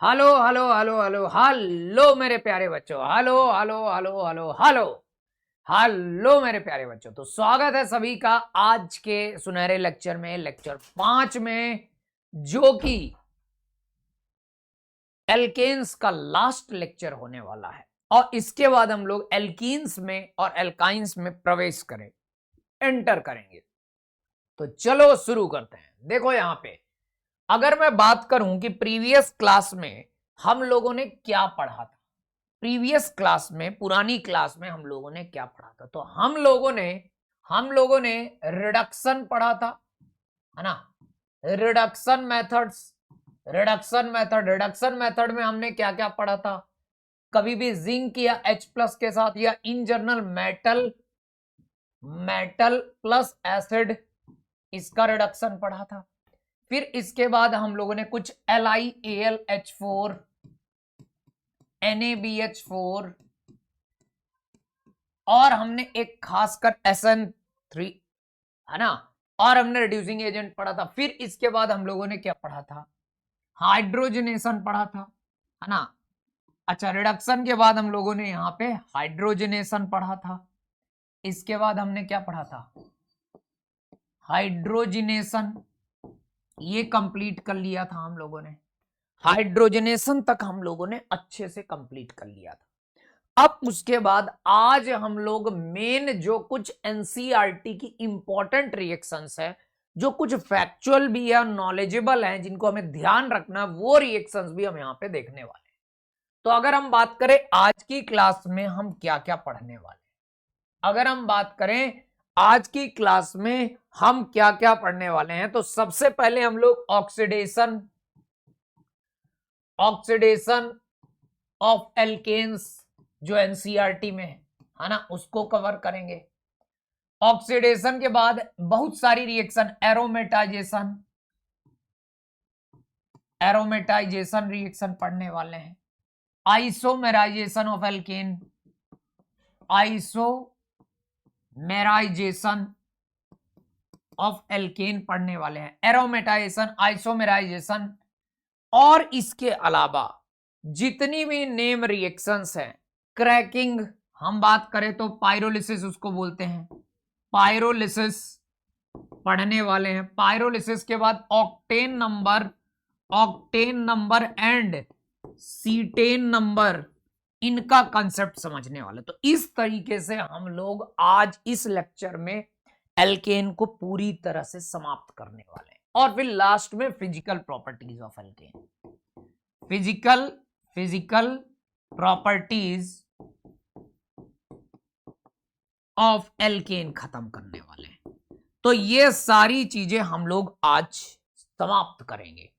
Hello hello hello hello hello मेरे प्यारे बच्चों। Hello hello hello hello hello hello मेरे प्यारे बच्चों। तो स्वागत है सभी का आज के सुनहरे लेक्चर में, लेक्चर 5 में, जो कि एल्केन्स का लास्ट लेक्चर होने वाला है। और इसके बाद हम लोग एल्कीन्स में और एल्काइंस में प्रवेश करें, एंटर करेंगे। तो चलो शुरू करते हैं। देखो यहां पे अगर मैं बात करूं कि प्रीवियस क्लास में हम लोगों ने क्या पढ़ा था, प्रीवियस क्लास में, पुरानी क्लास में हम लोगों ने क्या पढ़ा था, तो हम लोगों ने रिडक्शन पढ़ा था, है ना। रिडक्शन मेथड्स, रिडक्शन मेथड में हमने क्या क्या पढ़ा था। कभी भी जिंक या H प्लस के साथ, या in general metal, metal plus acid, इसका रिडक्शन पढ़ा था। फिर इसके बाद हम लोगों ने कुछ LiAlH4, NaBH4, और हमने एक खासकर SN3, है ना, और हमने रिड्यूसिंग एजेंट पढ़ा था। फिर इसके बाद हम लोगों ने क्या पढ़ा था, हाइड्रोजनेशन पढ़ा था, है ना। अच्छा, रिडक्शन के बाद हम लोगों ने यहां पे हाइड्रोजनेशन पढ़ा था। इसके बाद हमने क्या पढ़ा था, हाइड्रोजनेशन, ये कंप्लीट कर लिया था हम लोगों ने। हाइड्रोजनेशन तक हम लोगों ने अच्छे से कंप्लीट कर लिया था। अब उसके बाद आज हम लोग मेन जो कुछ एनसीईआरटी की इंपॉर्टेंट रिएक्शंस है, जो कुछ फैक्चुअल भी है, नॉलेजेबल है, जिनको हमें ध्यान रखना है, वो रिएक्शंस भी हम यहां पे देखने वाले हैं। तो अगर हम बात करें आज की क्लास में हम क्या क्या पढ़ने वाले हैं, अगर हम बात करें आज की क्लास में हम क्या क्या पढ़ने वाले हैं, तो सबसे पहले हम लोग ऑक्सीडेशन, ऑक्सीडेशन ऑफ एल्केन्स जो एनसीईआरटी में है ना, उसको कवर करेंगे। ऑक्सीडेशन के बाद बहुत सारी रिएक्शन, एरोमेटाइजेशन, एरोमेटाइजेशन रिएक्शन पढ़ने वाले हैं। Isomerisation of alkene, isomerisation of alkene पढ़ने वाले हैं। एरोमेटाइजेशन, आइसोमेराइजेशन, और इसके अलावा जितनी भी नेम रिएक्शंस हैं, क्रैकिंग, हम बात करें तो पायरोलिसिस उसको बोलते हैं, पायरोलिसिस पढ़ने वाले हैं। पायरोलिसिस के बाद octane number, octane number and cetane number, इनका कंसेप्ट समझने वाले। तो इस तरीके से हम लोग आज इस लेक्चर में एल्केन को पूरी तरह से समाप्त करने वाले हैं। और फिर लास्ट में physical properties of alkene, physical physical properties of alkene खत्म करने वाले हैं। तो ये सारी चीजें हम लोग आज समाप्त करेंगे।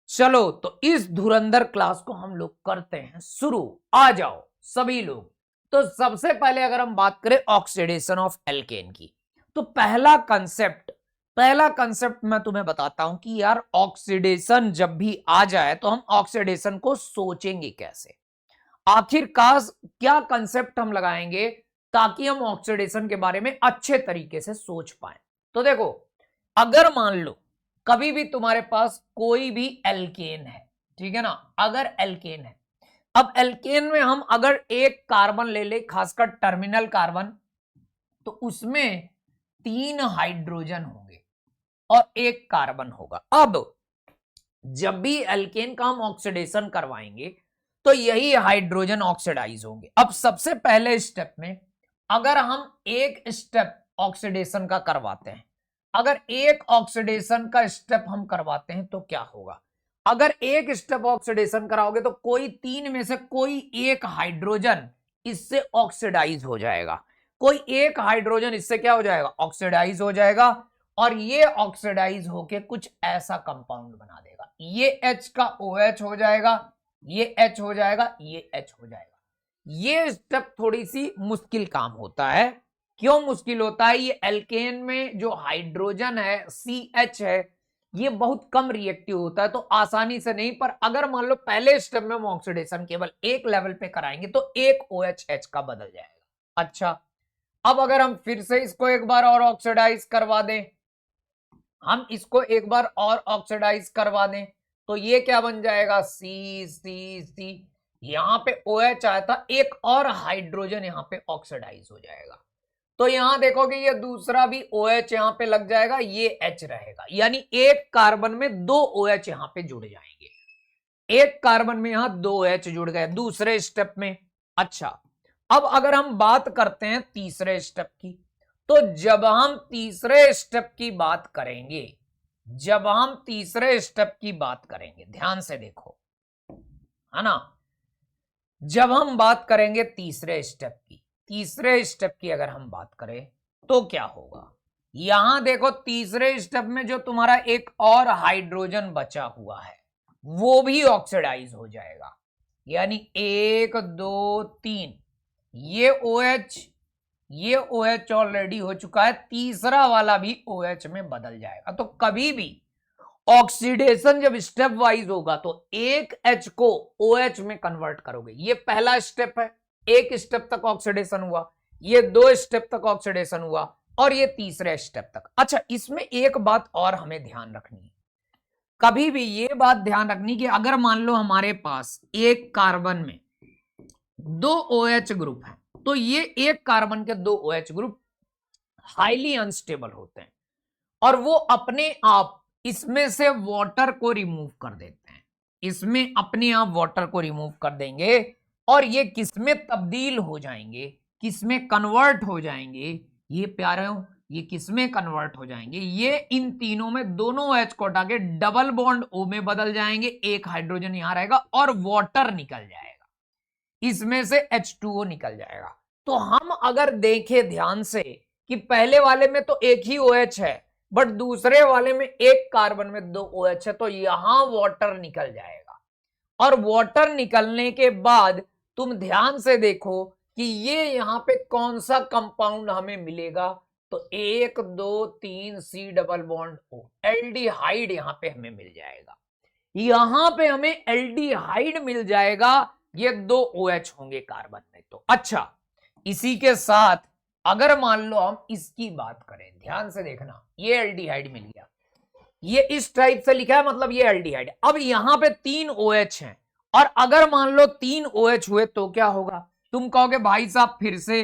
चलो, तो इस धुरंधर क्लास को हम लोग करते हैं शुरू। आ जाओ सभी लोग। तो सबसे पहले अगर हम बात करें ऑक्सीडेशन ऑफ एल्केन की, तो पहला कंसेप्ट मैं तुम्हें बताता हूं कि यार ऑक्सीडेशन जब भी आ जाए तो हम ऑक्सीडेशन को सोचेंगे कैसे, आखिरकार क्या कंसेप्ट हम लगाएंगे ताकि हम ऑक्सीडेशन के बारे में अच्छे तरीके से सोच पाए। तो देखो, अगर मान लो कभी भी तुम्हारे पास कोई भी एल्केन है, ठीक है ना, अगर एल्केन है, अब एल्केन में हम अगर एक कार्बन ले ले, खासकर टर्मिनल कार्बन, तो उसमें 3 हाइड्रोजन होंगे और एक कार्बन होगा। अब जब भी एल्केन का हम ऑक्सीडेशन करवाएंगे तो यही हाइड्रोजन ऑक्सीडाइज होंगे। अब सबसे पहले स्टेप में अगर हम एक स्टेप ऑक्सीडेशन का करवाते हैं, अगर एक ऑक्सीडेशन का स्टेप हम करवाते हैं तो क्या होगा, अगर एक स्टेप ऑक्सीडेशन कराओगे तो कोई 3 में से कोई एक हाइड्रोजन इससे ऑक्सीडाइज हो जाएगा, कोई एक हाइड्रोजन इससे क्या हो जाएगा, ऑक्सीडाइज हो जाएगा, और ये ऑक्सीडाइज होके कुछ ऐसा कंपाउंड बना देगा। ये H का OH हो जाएगा, ये H हो जाएगा, ये H हो जाएगा। ये स्टेप थोड़ी सी मुश्किल काम होता है। क्यों मुश्किल होता है, ये एल्केन में जो हाइड्रोजन है CH है, ये बहुत कम रिएक्टिव होता है, तो आसानी से नहीं। पर अगर मान लो पहले स्टेप में हम ऑक्सीडेशन केवल एक लेवल पे कराएंगे तो एक OH H का बदल जाएगा। अच्छा, अब अगर हम फिर से इसको एक बार और ऑक्सीडाइज करवा दें, हम इसको एक बार और ऑक्सीडाइज करवा दें, तो ये क्या बन जाएगा, सी सी सी, यहां पे OH आया था, एक और हाइड्रोजन यहां पे ऑक्सीडाइज हो जाएगा। तो यहां देखोगे ये दूसरा भी OH यहां पे लग जाएगा, ये H रहेगा, यानी एक कार्बन में 2 OH यहां पे जुड़ जाएंगे। एक कार्बन में यहां 2 OH जुड़ गए दूसरे स्टेप में। अच्छा, अब अगर हम बात करते हैं तीसरे स्टेप की, तो जब हम तीसरे स्टेप की बात करेंगे, जब हम तीसरे स्टेप की बात करेंगे, ध्यान से देखो, है ना, जब हम बात करेंगे तीसरे स्टेप की, तीसरे स्टेप की अगर हम बात करें तो क्या होगा, यहां देखो तीसरे स्टेप में जो तुम्हारा एक और हाइड्रोजन बचा हुआ है वो भी ऑक्सीडाइज हो जाएगा, यानी 1 2 3, ये OH, ये OH ऑलरेडी हो चुका है, तीसरा वाला भी OH में बदल जाएगा। तो कभी भी ऑक्सीडेशन जब स्टेप वाइज होगा तो एक H को OH में कन्वर्ट करोगे, ये पहला स्टेप है, एक स्टेप तक ऑक्सीडेशन हुआ, ये 2 स्टेप तक ऑक्सीडेशन हुआ, और ये तीसरे स्टेप तक। अच्छा, इसमें एक बात और हमें ध्यान रखनी है, कभी भी ये बात ध्यान रखनी कि अगर मान लो हमारे पास एक कार्बन में 2 OH ग्रुप है, तो ये एक कार्बन के 2 OH ग्रुप हाईली अनस्टेबल होते हैं, और वो अपने आप इसमें से वाटर को रिमूव कर देते हैं, इसमें अपने आप वाटर को रिमूव कर देंगे, और ये किसमें तब्दील हो जाएंगे, किसमें कन्वर्ट हो जाएंगे, ये प्यारे, ये किसमें कन्वर्ट हो जाएंगे, ये इन तीनों में दोनों OH को हटा के डबल बॉन्ड O में बदल जाएंगे, एक हाइड्रोजन यहां रहेगा और वाटर निकल जाएगा, इसमें से H2O निकल जाएगा। तो हम अगर देखें ध्यान से कि पहले वाले में तो एक ही OH है, बट दूसरे वाले में एक कार्बन में 2 OH है, तो यहां वाटर निकल जाएगा, और वाटर निकलने के बाद तुम ध्यान से देखो कि ये यहां पे कौन सा कंपाउंड हमें मिलेगा, तो 1 2 3 C double bond O, aldehyde यहां पे हमें मिल जाएगा, यहां पे हमें एल्डिहाइड मिल जाएगा, ये 2 OH होंगे कार्बन में। तो अच्छा, इसी के साथ अगर मान लो हम इसकी बात करें, ध्यान से देखना, ये एल्डिहाइड मिल गया, ये इस टाइप से लिखा है, मतलब ये एल्डिहाइड। अब यहां पे 3 OH हैं, और अगर मान लो 3 OH हुए तो क्या होगा, तुम कहोगे भाई साहब फिर से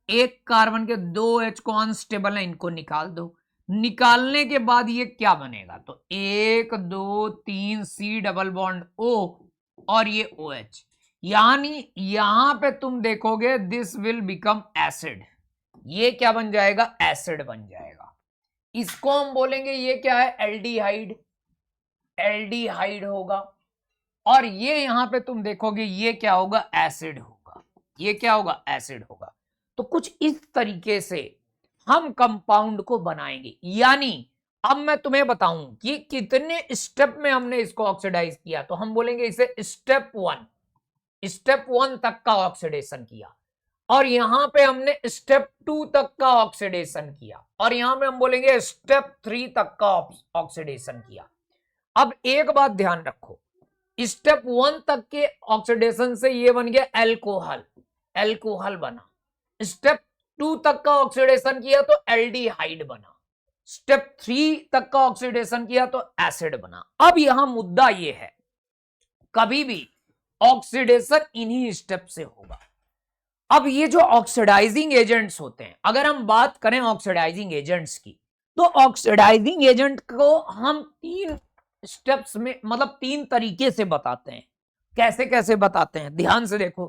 एक कार्बन के 2 OH को अनस्टेबल है, इनको निकाल दो, निकालने के बाद ये क्या बनेगा, तो 1 2 3 C डबल बॉन्ड O और ये OH, यानी यहां पे तुम देखोगे दिस विल बिकम एसिड, ये क्या बन जाएगा, एसिड बन जाएगा, इसको हम बोलेंगे ये क्या है, एल्डिहाइड, एल्डिहाइड होगा, और ये यहां पे तुम देखोगे ये क्या होगा, एसिड होगा, ये क्या होगा, एसिड होगा। तो कुछ इस तरीके से हम कंपाउंड को बनाएंगे, यानी अब मैं तुम्हें बताऊं कि कितने स्टेप में हमने इसको ऑक्सीडाइज किया, तो हम बोलेंगे इसे स्टेप 1, स्टेप 1 तक का ऑक्सीडेशन किया, और यहां पे हमने स्टेप 2 तक का ऑक्सीडेशन किया, और यहां पे हम बोलेंगे स्टेप 3 तक का ऑक्सीडेशन किया। अब एक बात ध्यान रखो, स्टेप 1 तक के ऑक्सीडेशन से ये बन गया एल्कोहल, एल्कोहल बना, स्टेप 2 तक का ऑक्सीडेशन किया तो एल्डिहाइड बना, स्टेप 3 तक का ऑक्सीडेशन किया तो एसिड बना। अब यहां मुद्दा ये है, कभी भी ऑक्सीडेशन इन्हीं स्टेप से होगा। अब ये जो ऑक्सीडाइजिंग एजेंट्स होते हैं, अगर हम बात करें ऑक्सीडाइजिंग एजेंट्स की, तो ऑक्सीडाइजिंग एजेंट को हम 3 स्टेप्स में, मतलब 3 तरीके से बताते हैं। कैसे कैसे बताते हैं, ध्यान से देखो,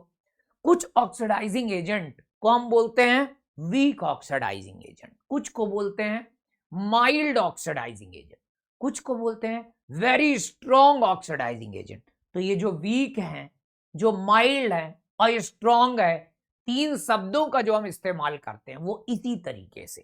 कुछ ऑक्सीडाइजिंग एजेंट को हम बोलते हैं वीक ऑक्सीडाइजिंग एजेंट, कुछ को बोलते हैं माइल्ड ऑक्सीडाइजिंग एजेंट, कुछ को बोलते हैं वेरी स्ट्रॉन्ग ऑक्सीडाइजिंग एजेंट। तो ये जो वीक है, जो माइल्ड है और ये स्ट्रॉन्ग है, 3 शब्दों का जो हम इस्तेमाल करते हैं वो इसी तरीके से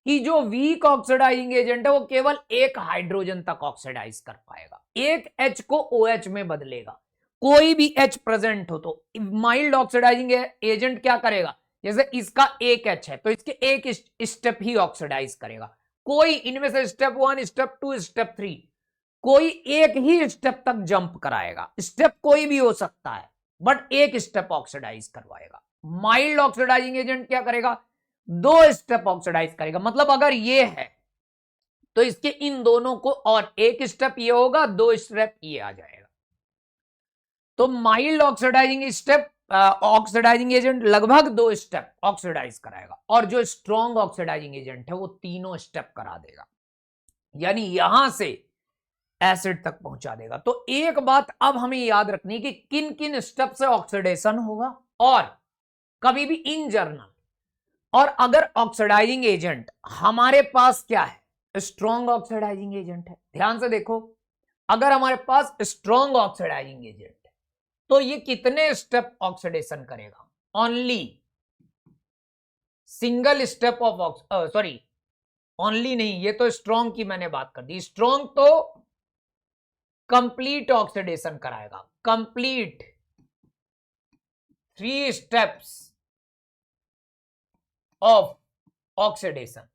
कि जो वीक ऑक्सीडाइजिंग एजेंट है वो केवल एक हाइड्रोजन तक ऑक्सीडाइज कर पाएगा, एक H को OH में बदलेगा, कोई भी H प्रेजेंट हो तो माइल्ड ऑक्सीडाइजिंग एजेंट क्या करेगा, जैसे इसका एक H है तो इसके एक स्टेप ही ऑक्सीडाइज करेगा, कोई इनमें से स्टेप 1 स्टेप 2 स्टेप 3 कोई एक ही स्टेप तक जंप कराएगा, स्टेप कोई भी हो सकता है बट एक स्टेप ऑक्सीडाइज करवाएगा। माइल्ड ऑक्सीडाइजिंग एजेंट क्या करेगा, 2 स्टेप ऑक्सीडाइज करेगा। मतलब अगर ये है तो इसके इन दोनों को और एक स्टेप ये होगा, 2 स्टेप ये आ जाएगा। तो mild oxidising step oxidising agent लगभग 2 स्टेप ऑक्सीडाइज कराएगा, और जो स्ट्रॉन्ग ऑक्सीडाइजिंग एजेंट है वो तीनों स्टेप करा देगा, यानी यहां से एसिड तक पहुंचा देगा। तो एक बात अब हमें याद रखनी कि किन किन स्टेप से ऑक्सीडेशन होगा, और कभी भी इन जर्नल, और अगर ऑक्सीडाइजिंग एजेंट हमारे पास क्या है, स्ट्रॉन्ग ऑक्सीडाइजिंग एजेंट है, ध्यान से देखो, अगर हमारे पास स्ट्रॉन्ग ऑक्सीडाइजिंग एजेंट है तो ये कितने स्टेप ऑक्सीडेशन करेगा, only single step of sorry only नहीं, ये तो स्ट्रॉन्ग की मैंने बात कर दी, स्ट्रॉन्ग तो कंप्लीट ऑक्सीडेशन कराएगा, कंप्लीट 3 स्टेप्स ऑफ ऑक्सीडेशन,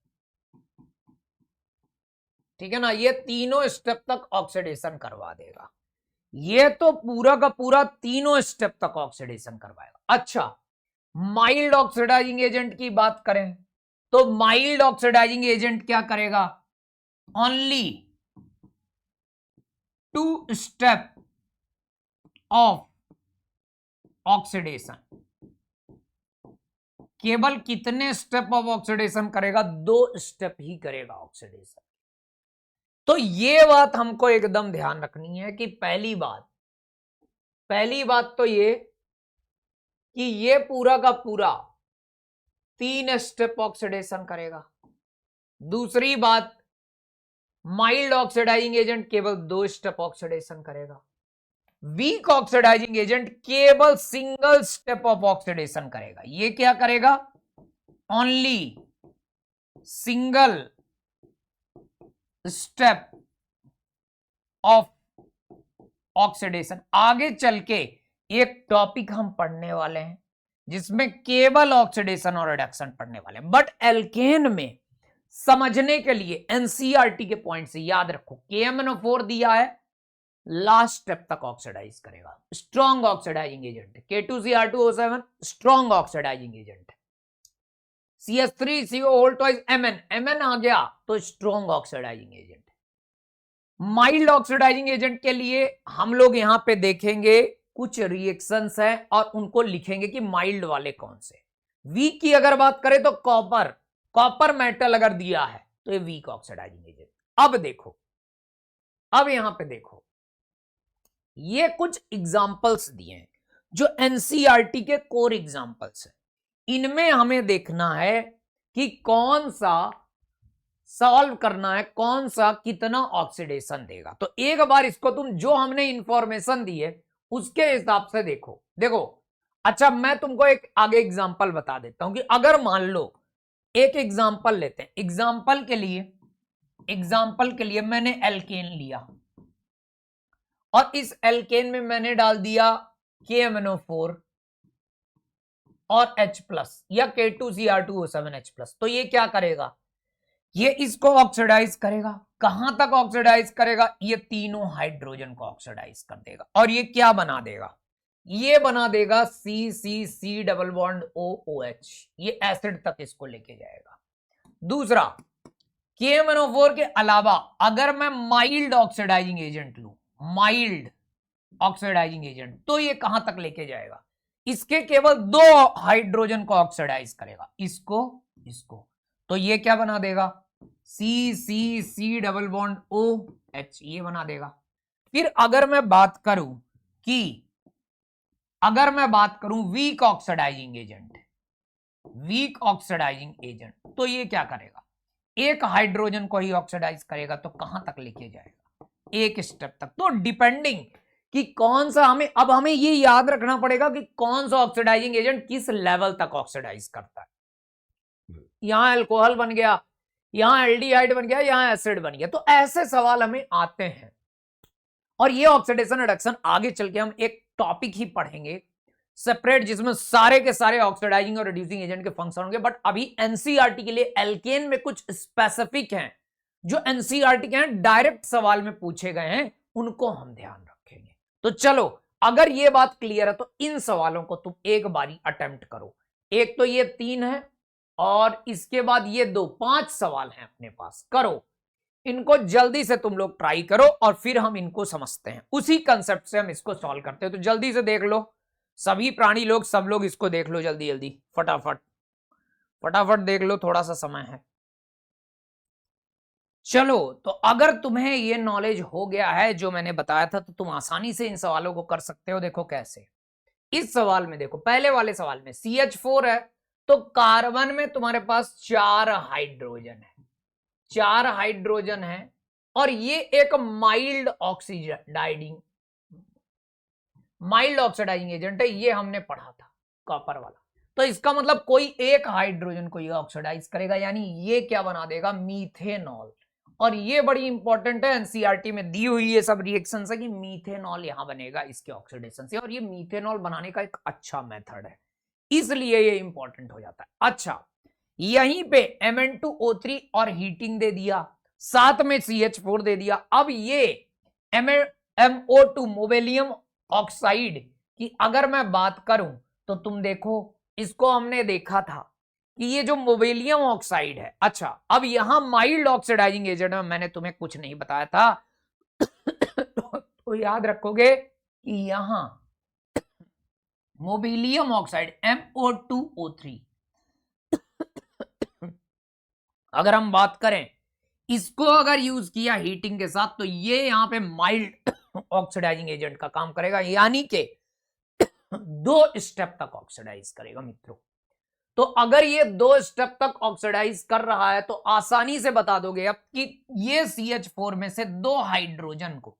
ठीक है ना, ये तीनों स्टेप तक ऑक्सीडेशन करवा देगा, ये तो पूरा का पूरा तीनों स्टेप तक ऑक्सीडेशन करवाएगा। अच्छा, माइल्ड ऑक्सीडाइजिंग एजेंट की बात करें तो माइल्ड ऑक्सीडाइजिंग एजेंट क्या करेगा, ओनली 2 स्टेप ऑफ ऑक्सीडेशन, केवल कितने स्टेप ऑफ ऑक्सीडेशन करेगा, 2 स्टेप ही करेगा ऑक्सीडेशन। तो ये बात हमको एकदम ध्यान रखनी है कि पहली बात तो ये कि ये पूरा का पूरा 3 स्टेप ऑक्सीडेशन करेगा। दूसरी बात, माइल्ड ऑक्सीडाइजिंग एजेंट केवल 2 स्टेप ऑक्सीडेशन करेगा, वीक ऑक्सीडाइजिंग एजेंट केवल सिंगल स्टेप ऑफ ऑक्सीडेशन करेगा। ये क्या करेगा, only single step of oxidation. आगे चल के एक टॉपिक हम पढ़ने वाले हैं जिसमें केवल ऑक्सीडेशन और रिडक्शन पढ़ने वाले हैं, बट एल्केन में समझने के लिए एनसीईआरटी के पॉइंट से याद रखो, KMnO4 दिया है, लास्ट स्टेप तक ऑक्सीडाइज करेगा, strong oxidising agent, K2Cr2O7 strong oxidising agent, CH3CO Mn आ गया तो strong oxidising agent. Mild oxidising agent के लिए हम लोग यहां पे देखेंगे कुछ रिएक्शंस हैं और उनको लिखेंगे कि माइल्ड वाले कौन से। वीक की अगर बात करें तो कॉपर मेटल अगर दिया है तो ये वीक ऑक्सीडाइजिंग एजेंट। अब देखो, अब यहां पे देखो, ये कुछ एग्जांपल्स दिए हैं जो एनसीईआरटी के कोर एग्जांपल्स हैं, इनमें हमें देखना है कि कौन सा सॉल्व करना है, कौन सा कितना ऑक्सीडेशन देगा। तो एक बार इसको तुम जो हमने इंफॉर्मेशन दी है उसके हिसाब से देखो। अच्छा, मैं तुमको एक आगे एग्जांपल बता देता हूं कि अगर मान लो एक एग्जांपल लेते हैं, एग्जांपल के लिए मैंने एल्केन लिया और इस एल्केन में मैंने डाल दिया KMnO4 और H+ या K2Cr2O7H+, तो ये क्या करेगा, ये इसको ऑक्सीडाइज करेगा। कहां तक ऑक्सीडाइज करेगा, ये तीनों हाइड्रोजन को ऑक्सीडाइज कर देगा और ये क्या बना देगा, ये बना देगा CCC डबल बॉन्ड OOH, ये एसिड तक इसको लेके जाएगा। दूसरा, KMnO4 के अलावा अगर मैं माइल्ड ऑक्सीडाइजिंग एजेंट लूं, माइल्ड ऑक्सीडाइजिंग एजेंट, तो ये कहां तक लेके जाएगा, इसके केवल 2 हाइड्रोजन को ऑक्सीडाइज करेगा, इसको, तो ये क्या बना देगा, CCC डबल बॉन्ड OH, ये बना देगा। फिर अगर मैं बात करूं वीक ऑक्सीडाइजिंग एजेंट, तो ये क्या करेगा, एक हाइड्रोजन को ही ऑक्सीडाइज करेगा, तो कहां तक लेके जाएगा, एक स्टेप तक। तो डिपेंडिंग कि कौन सा, हमें ये याद रखना पड़ेगा कि कौन सा ऑक्सीडाइजिंग एजेंट किस लेवल तक ऑक्सीडाइज करता है। यहां अल्कोहल बन गया, यहां एल्डिहाइड बन गया, यहां एसिड बन गया, तो ऐसे सवाल हमें आते हैं। और ये ऑक्सीडेशन रिडक्शन आगे चल के हम एक टॉपिक ही पढ़ेंगे सेपरेट, जिसमें सारे के सारे ऑक्सीडाइजिंग और रिड्यूसिंग एजेंट के फंक्शन होंगे। बट अभी एनसीईआरटी के लिए एल्केन में कुछ स्पेसिफिक हैं जो एनसीईआरटी के हैं, डायरेक्ट सवाल में पूछे गए हैं, उनको हम ध्यान रखेंगे। तो चलो, अगर ये बात क्लियर है तो इन सवालों को तुम एक बारी अटेम्प्ट करो। एक तो ये 3 है और इसके बाद ये 2, 5 सवाल हैं अपने पास, करो। इनको जल्दी से तुम लोग ट्राई करो और फिर हम इनको समझते हैं, उसी कंसेप्ट से हम इसको सॉल्व करते हैं। तो जल्दी से देख लो सभी प्राणी लोग, सब लोग इसको देख लो जल्दी जल्दी, फटाफट फटाफट देख लो, थोड़ा सा समय है। चलो, तो अगर तुम्हें ये नॉलेज हो गया है जो मैंने बताया था, तो तुम आसानी से इन सवालों को कर सकते हो। देखो कैसे, इस सवाल में देखो, पहले वाले सवाल में CH4 है, तो कार्बन में तुम्हारे पास 4 हाइड्रोजन है, 4 हाइड्रोजन है, और ये एक माइल्ड ऑक्सीडाइजिंग एजेंट है, ये हमने पढ़ा था कॉपर वाला। तो इसका मतलब कोई एक हाइड्रोजन को ये ऑक्सीडाइज करेगा, यानी ये क्या बना देगा, मीथेनॉल। और ये बड़ी इंपॉर्टेंट है, एनसीईआरटी में दी हुई ये सब रिएक्शन है कि मीथेनॉल यहां बनेगा इसके ऑक्सीडेशन से, और ये मीथेनॉल बनाने का एक अच्छा मेथड है, इसलिए ये इंपॉर्टेंट हो जाता है। अच्छा, यहीं पे Mn2O3 और हीटिंग दे दिया, साथ में CH4 दे दिया। अब ये MO2 मोबेलियम ऑक्साइड की अगर मैं बात करूं, तो तुम देखो इसको हमने देखा था कि ये जो मोबेलियम ऑक्साइड है, अच्छा अब यहां माइल्ड ऑक्सीडाइजिंग एजेंट में मैंने तुम्हें कुछ नहीं बताया था तो याद रखोगे कि यहां मोबेलियम ऑक्साइड MO2O3 अगर हम बात करें, इसको अगर यूज किया हीटिंग के साथ, तो ये यहां पे माइल्ड ऑक्सीडाइजिंग एजेंट का काम करेगा, यानी कि 2 स्टेप तक ऑक्सीडाइज करेगा मित्रों। तो अगर ये 2 स्टेप तक ऑक्सीडाइज कर रहा है, तो आसानी से बता दोगे अब कि ये CH4 में से 2 हाइड्रोजन को,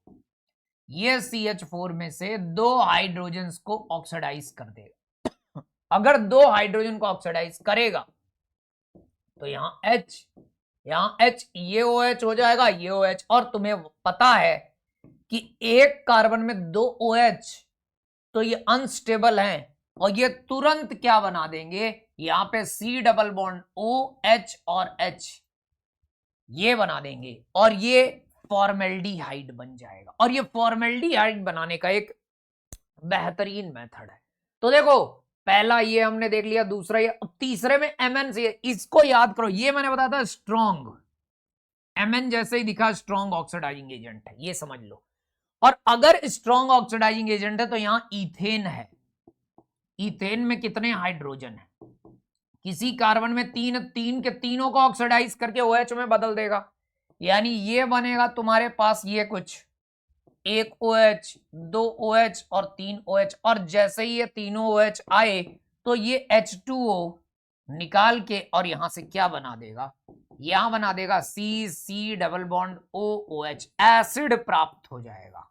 ये CH4 में से 2 हाइड्रोजन को ऑक्सीडाइज कर देगा। अगर 2 हाइड्रोजन को ऑक्सीडाइज करेगा, तो यहां H, ये OH हो जाएगा, ये OH। और तुम्हें पता है कि एक कार्बन में 2 OH, तो ये अनस्टेबल हैं, और ये तुरंत क्या बना देंगे, यहां पे C डबल बॉन्ड OH और H ये बना देंगे, और ये फॉर्मेल्डिहाइड बन जाएगा। और ये फॉर्मेल्डिहाइड बनाने का एक बेहतरीन मेथड है। तो देखो, पहला ये हमने देख लिया, दूसरा ये, तीसरे में Mn से, इसको याद करो, ये मैंने बताया था स्ट्रॉन्ग, Mn जैसे ही दिखा स्ट्रॉन्ग ऑक्सीडाइजिंग एजेंट है, ये समझ लो। और अगर स्ट्रॉन्ग ऑक्सीडाइजिंग एजेंट है, तो यहां इथेन है, इथेन में कितने हाइड्रोजन है, किसी कार्बन में 3 के तीनों को ऑक्सीडाइज करके OH में बदल देगा, यानी ये बनेगा तुम्हारे पास ये कुछ 1 OH, 2 OH और 3 OH। और जैसे ही ये तीनों OH आए, तो ये H2O निकाल के और यहां से क्या बना देगा, यहां बना देगा C double bond OOH, acid प्राप्त हो जाएगा,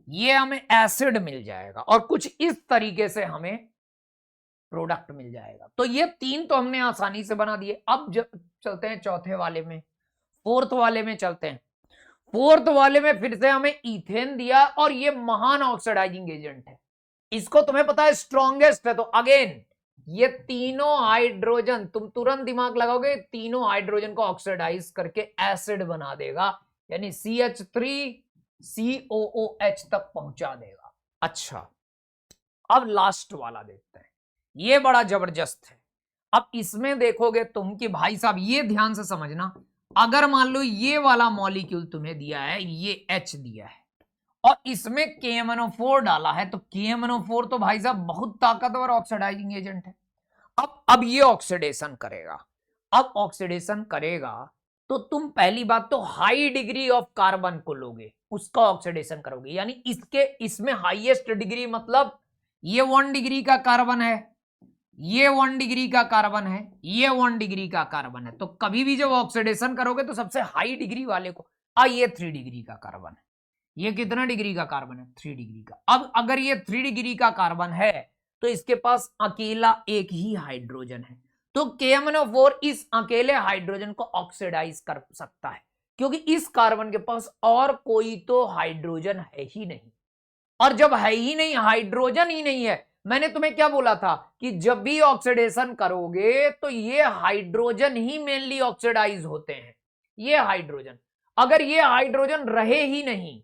ये हमें एसिड मिल जाएगा, और कुछ इस तरीके से हमें प्रोडक्ट मिल जाएगा। तो ये 3 तो हमने आसानी से बना दिए। अब चलते हैं चौथे वाले में, फोर्थ वाले में चलते हैं। फोर्थ वाले में फिर से हमें इथेन दिया, और ये महान ऑक्सीडाइजिंग एजेंट है, इसको तुम्हें पता है स्ट्रॉन्गेस्ट है। तो अगेन ये तीनों हाइड्रोजन, तुम तुरंत दिमाग लगाओगे, तीनों हाइड्रोजन को ऑक्सीडाइज करके एसिड बना देगा, यानी CH3COOH तक पहुंचा देगा। अच्छा, अब लास्ट वाला देखते हैं, ये बड़ा जबरदस्त है। अब इसमें देखोगे तुम कि भाई साहब, ये ध्यान से समझना, अगर मान लो ये वाला मॉलिक्यूल तुम्हें दिया है, ये H दिया है, और इसमें KMnO4 डाला है, तो KMnO4 तो भाई साहब बहुत ताकतवर ऑक्सीडाइजिंग एजेंट है। अब ये ऑक्सीडेशन करेगा, अब ऑक्सीडेशन करेगा, तो तुम पहली बात तो हाई डिग्री ऑफ कार्बन को लोगे, उसका ऑक्सीडेशन करोगे, यानी इसमें हाईएस्ट डिग्री, मतलब ये 1 डिग्री का कार्बन है, ये 1 डिग्री का कार्बन है, ये 1 डिग्री का कार्बन है। तो कभी भी जब ऑक्सीडेशन करोगे, तो सबसे हाई डिग्री वाले को, ये 3 डिग्री का कार्बन है, ये कितना डिग्री का कार्बन है, 3 डिग्री का। अब अगर ये 3 डिग्री का कार्बन है, तो इसके पास अकेला एक ही हाइड्रोजन है, तो KMnO4 इस अकेले हाइड्रोजन को ऑक्सीडाइज कर सकता है, क्योंकि इस कार्बन के पास और कोई तो हाइड्रोजन है ही नहीं। और जब है ही नहीं, हाइड्रोजन ही नहीं है, मैंने तुम्हें क्या बोला था कि जब भी ऑक्सीडेशन करोगे, तो ये हाइड्रोजन ही मेनली ऑक्सीडाइज होते हैं, ये हाइड्रोजन। अगर ये हाइड्रोजन रहे ही नहीं,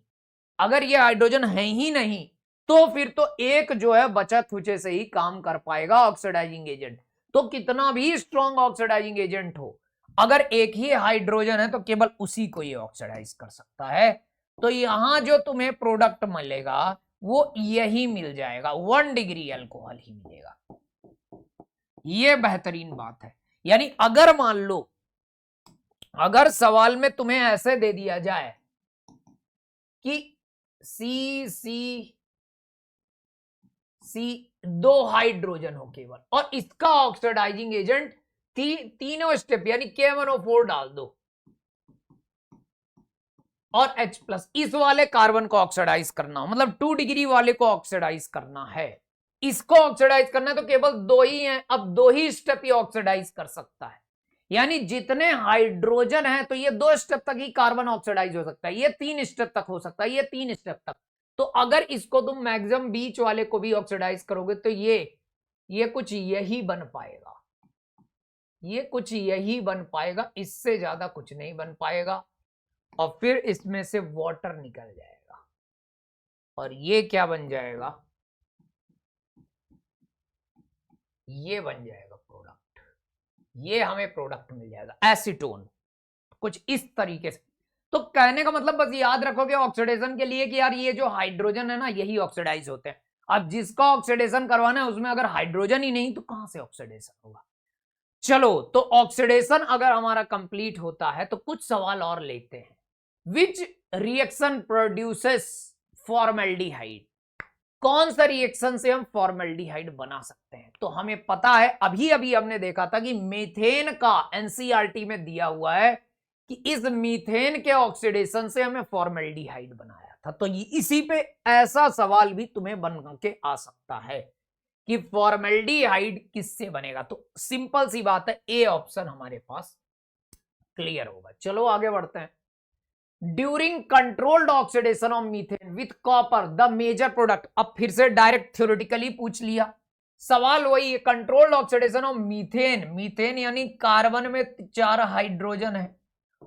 अगर ये हाइड्रोजन है ही नहीं, तो फिर तो एक जो है बचा खुचे से ही काम कर पाएगा ऑक्सीडाइजिंग एजेंट। तो कितना भी स्ट्रॉन्ग ऑक्सीडाइजिंग एजेंट हो, अगर एक ही हाइड्रोजन है तो केवल उसी को ये ऑक्सीडाइज कर सकता है। तो यहां जो तुम्हें प्रोडक्ट मिलेगा वो यही मिल जाएगा, 1 डिग्री अल्कोहल ही मिलेगा। ये बेहतरीन बात है। यानी अगर मान लो, अगर सवाल में तुम्हें ऐसे दे दिया जाए कि सी सी सी 2 हाइड्रोजन हो केवल, और इसका ऑक्सीडाइजिंग एजेंट तीनों स्टेप यानी K1O4 डाल दो और H+, इस वाले कार्बन को ऑक्सीडाइज करना हो, मतलब 2 डिग्री वाले को ऑक्सीडाइज करना है, इसको ऑक्सीडाइज करना है तो केवल 2 ही हैं। अब 2 ही स्टेप ये ऑक्सीडाइज कर सकता है, यानी जितने हाइड्रोजन हैं तो ये 2 स्टेप तक ही कार्बन ऑक्सीडाइज हो सकता है, ये 3 स्टेप तक हो सकता है, ये 3 स्टेप तक। तो अगर इसको तुम मैक्सिमम बीच वाले को भी ऑक्सीडाइज करोगे तो ये कुछ यही बन पाएगा, ये कुछ यही बन पाएगा, इससे ज्यादा कुछ नहीं बन पाएगा। और फिर इसमें से वाटर निकल जाएगा और ये क्या बन जाएगा, ये बन जाएगा प्रोडक्ट, ये हमें प्रोडक्ट मिल जाएगा एसीटोन, कुछ इस तरीके से। तो कहने का मतलब बस याद रखोगे ऑक्सीडेशन के लिए कि यार ये जो हाइड्रोजन है ना यही ऑक्सीडाइज होते हैं। अब जिसका ऑक्सीडेशन करवाना है उसमें अगर हाइड्रोजन ही नहीं तो कहां से ऑक्सीडेशन होगा। चलो, तो ऑक्सीडेशन अगर हमारा कंप्लीट होता है तो कुछ सवाल और लेते हैं। विच रिएक्शन प्रोड्यूसेस फॉर्मेल्डिहाइड, कौन सा रिएक्शन से हम फॉर्मेल्डिहाइड बना सकते हैं। तो हमें पता है, अभी अभी हमने देखा था कि मीथेन का एनसीईआरटी में दिया हुआ है कि इस मीथेन के ऑक्सीडेशन से हमें फॉर्मेल्डिहाइड बनाया था। तो इसी पे ऐसा सवाल भी तुम्हें बन के आ सकता है कि फॉर्मेल्डिहाइड किससे बनेगा। तो सिंपल सी बात है, ए ऑप्शन हमारे पास क्लियर होगा। चलो आगे बढ़ते हैं। During controlled oxidation of methane with copper the major product, अब फिर से डायरेक्ट थ्योरेटिकली पूछ लिया सवाल वही है, controlled oxidation of methane, methane यानी कार्बन में 4 हाइड्रोजन है,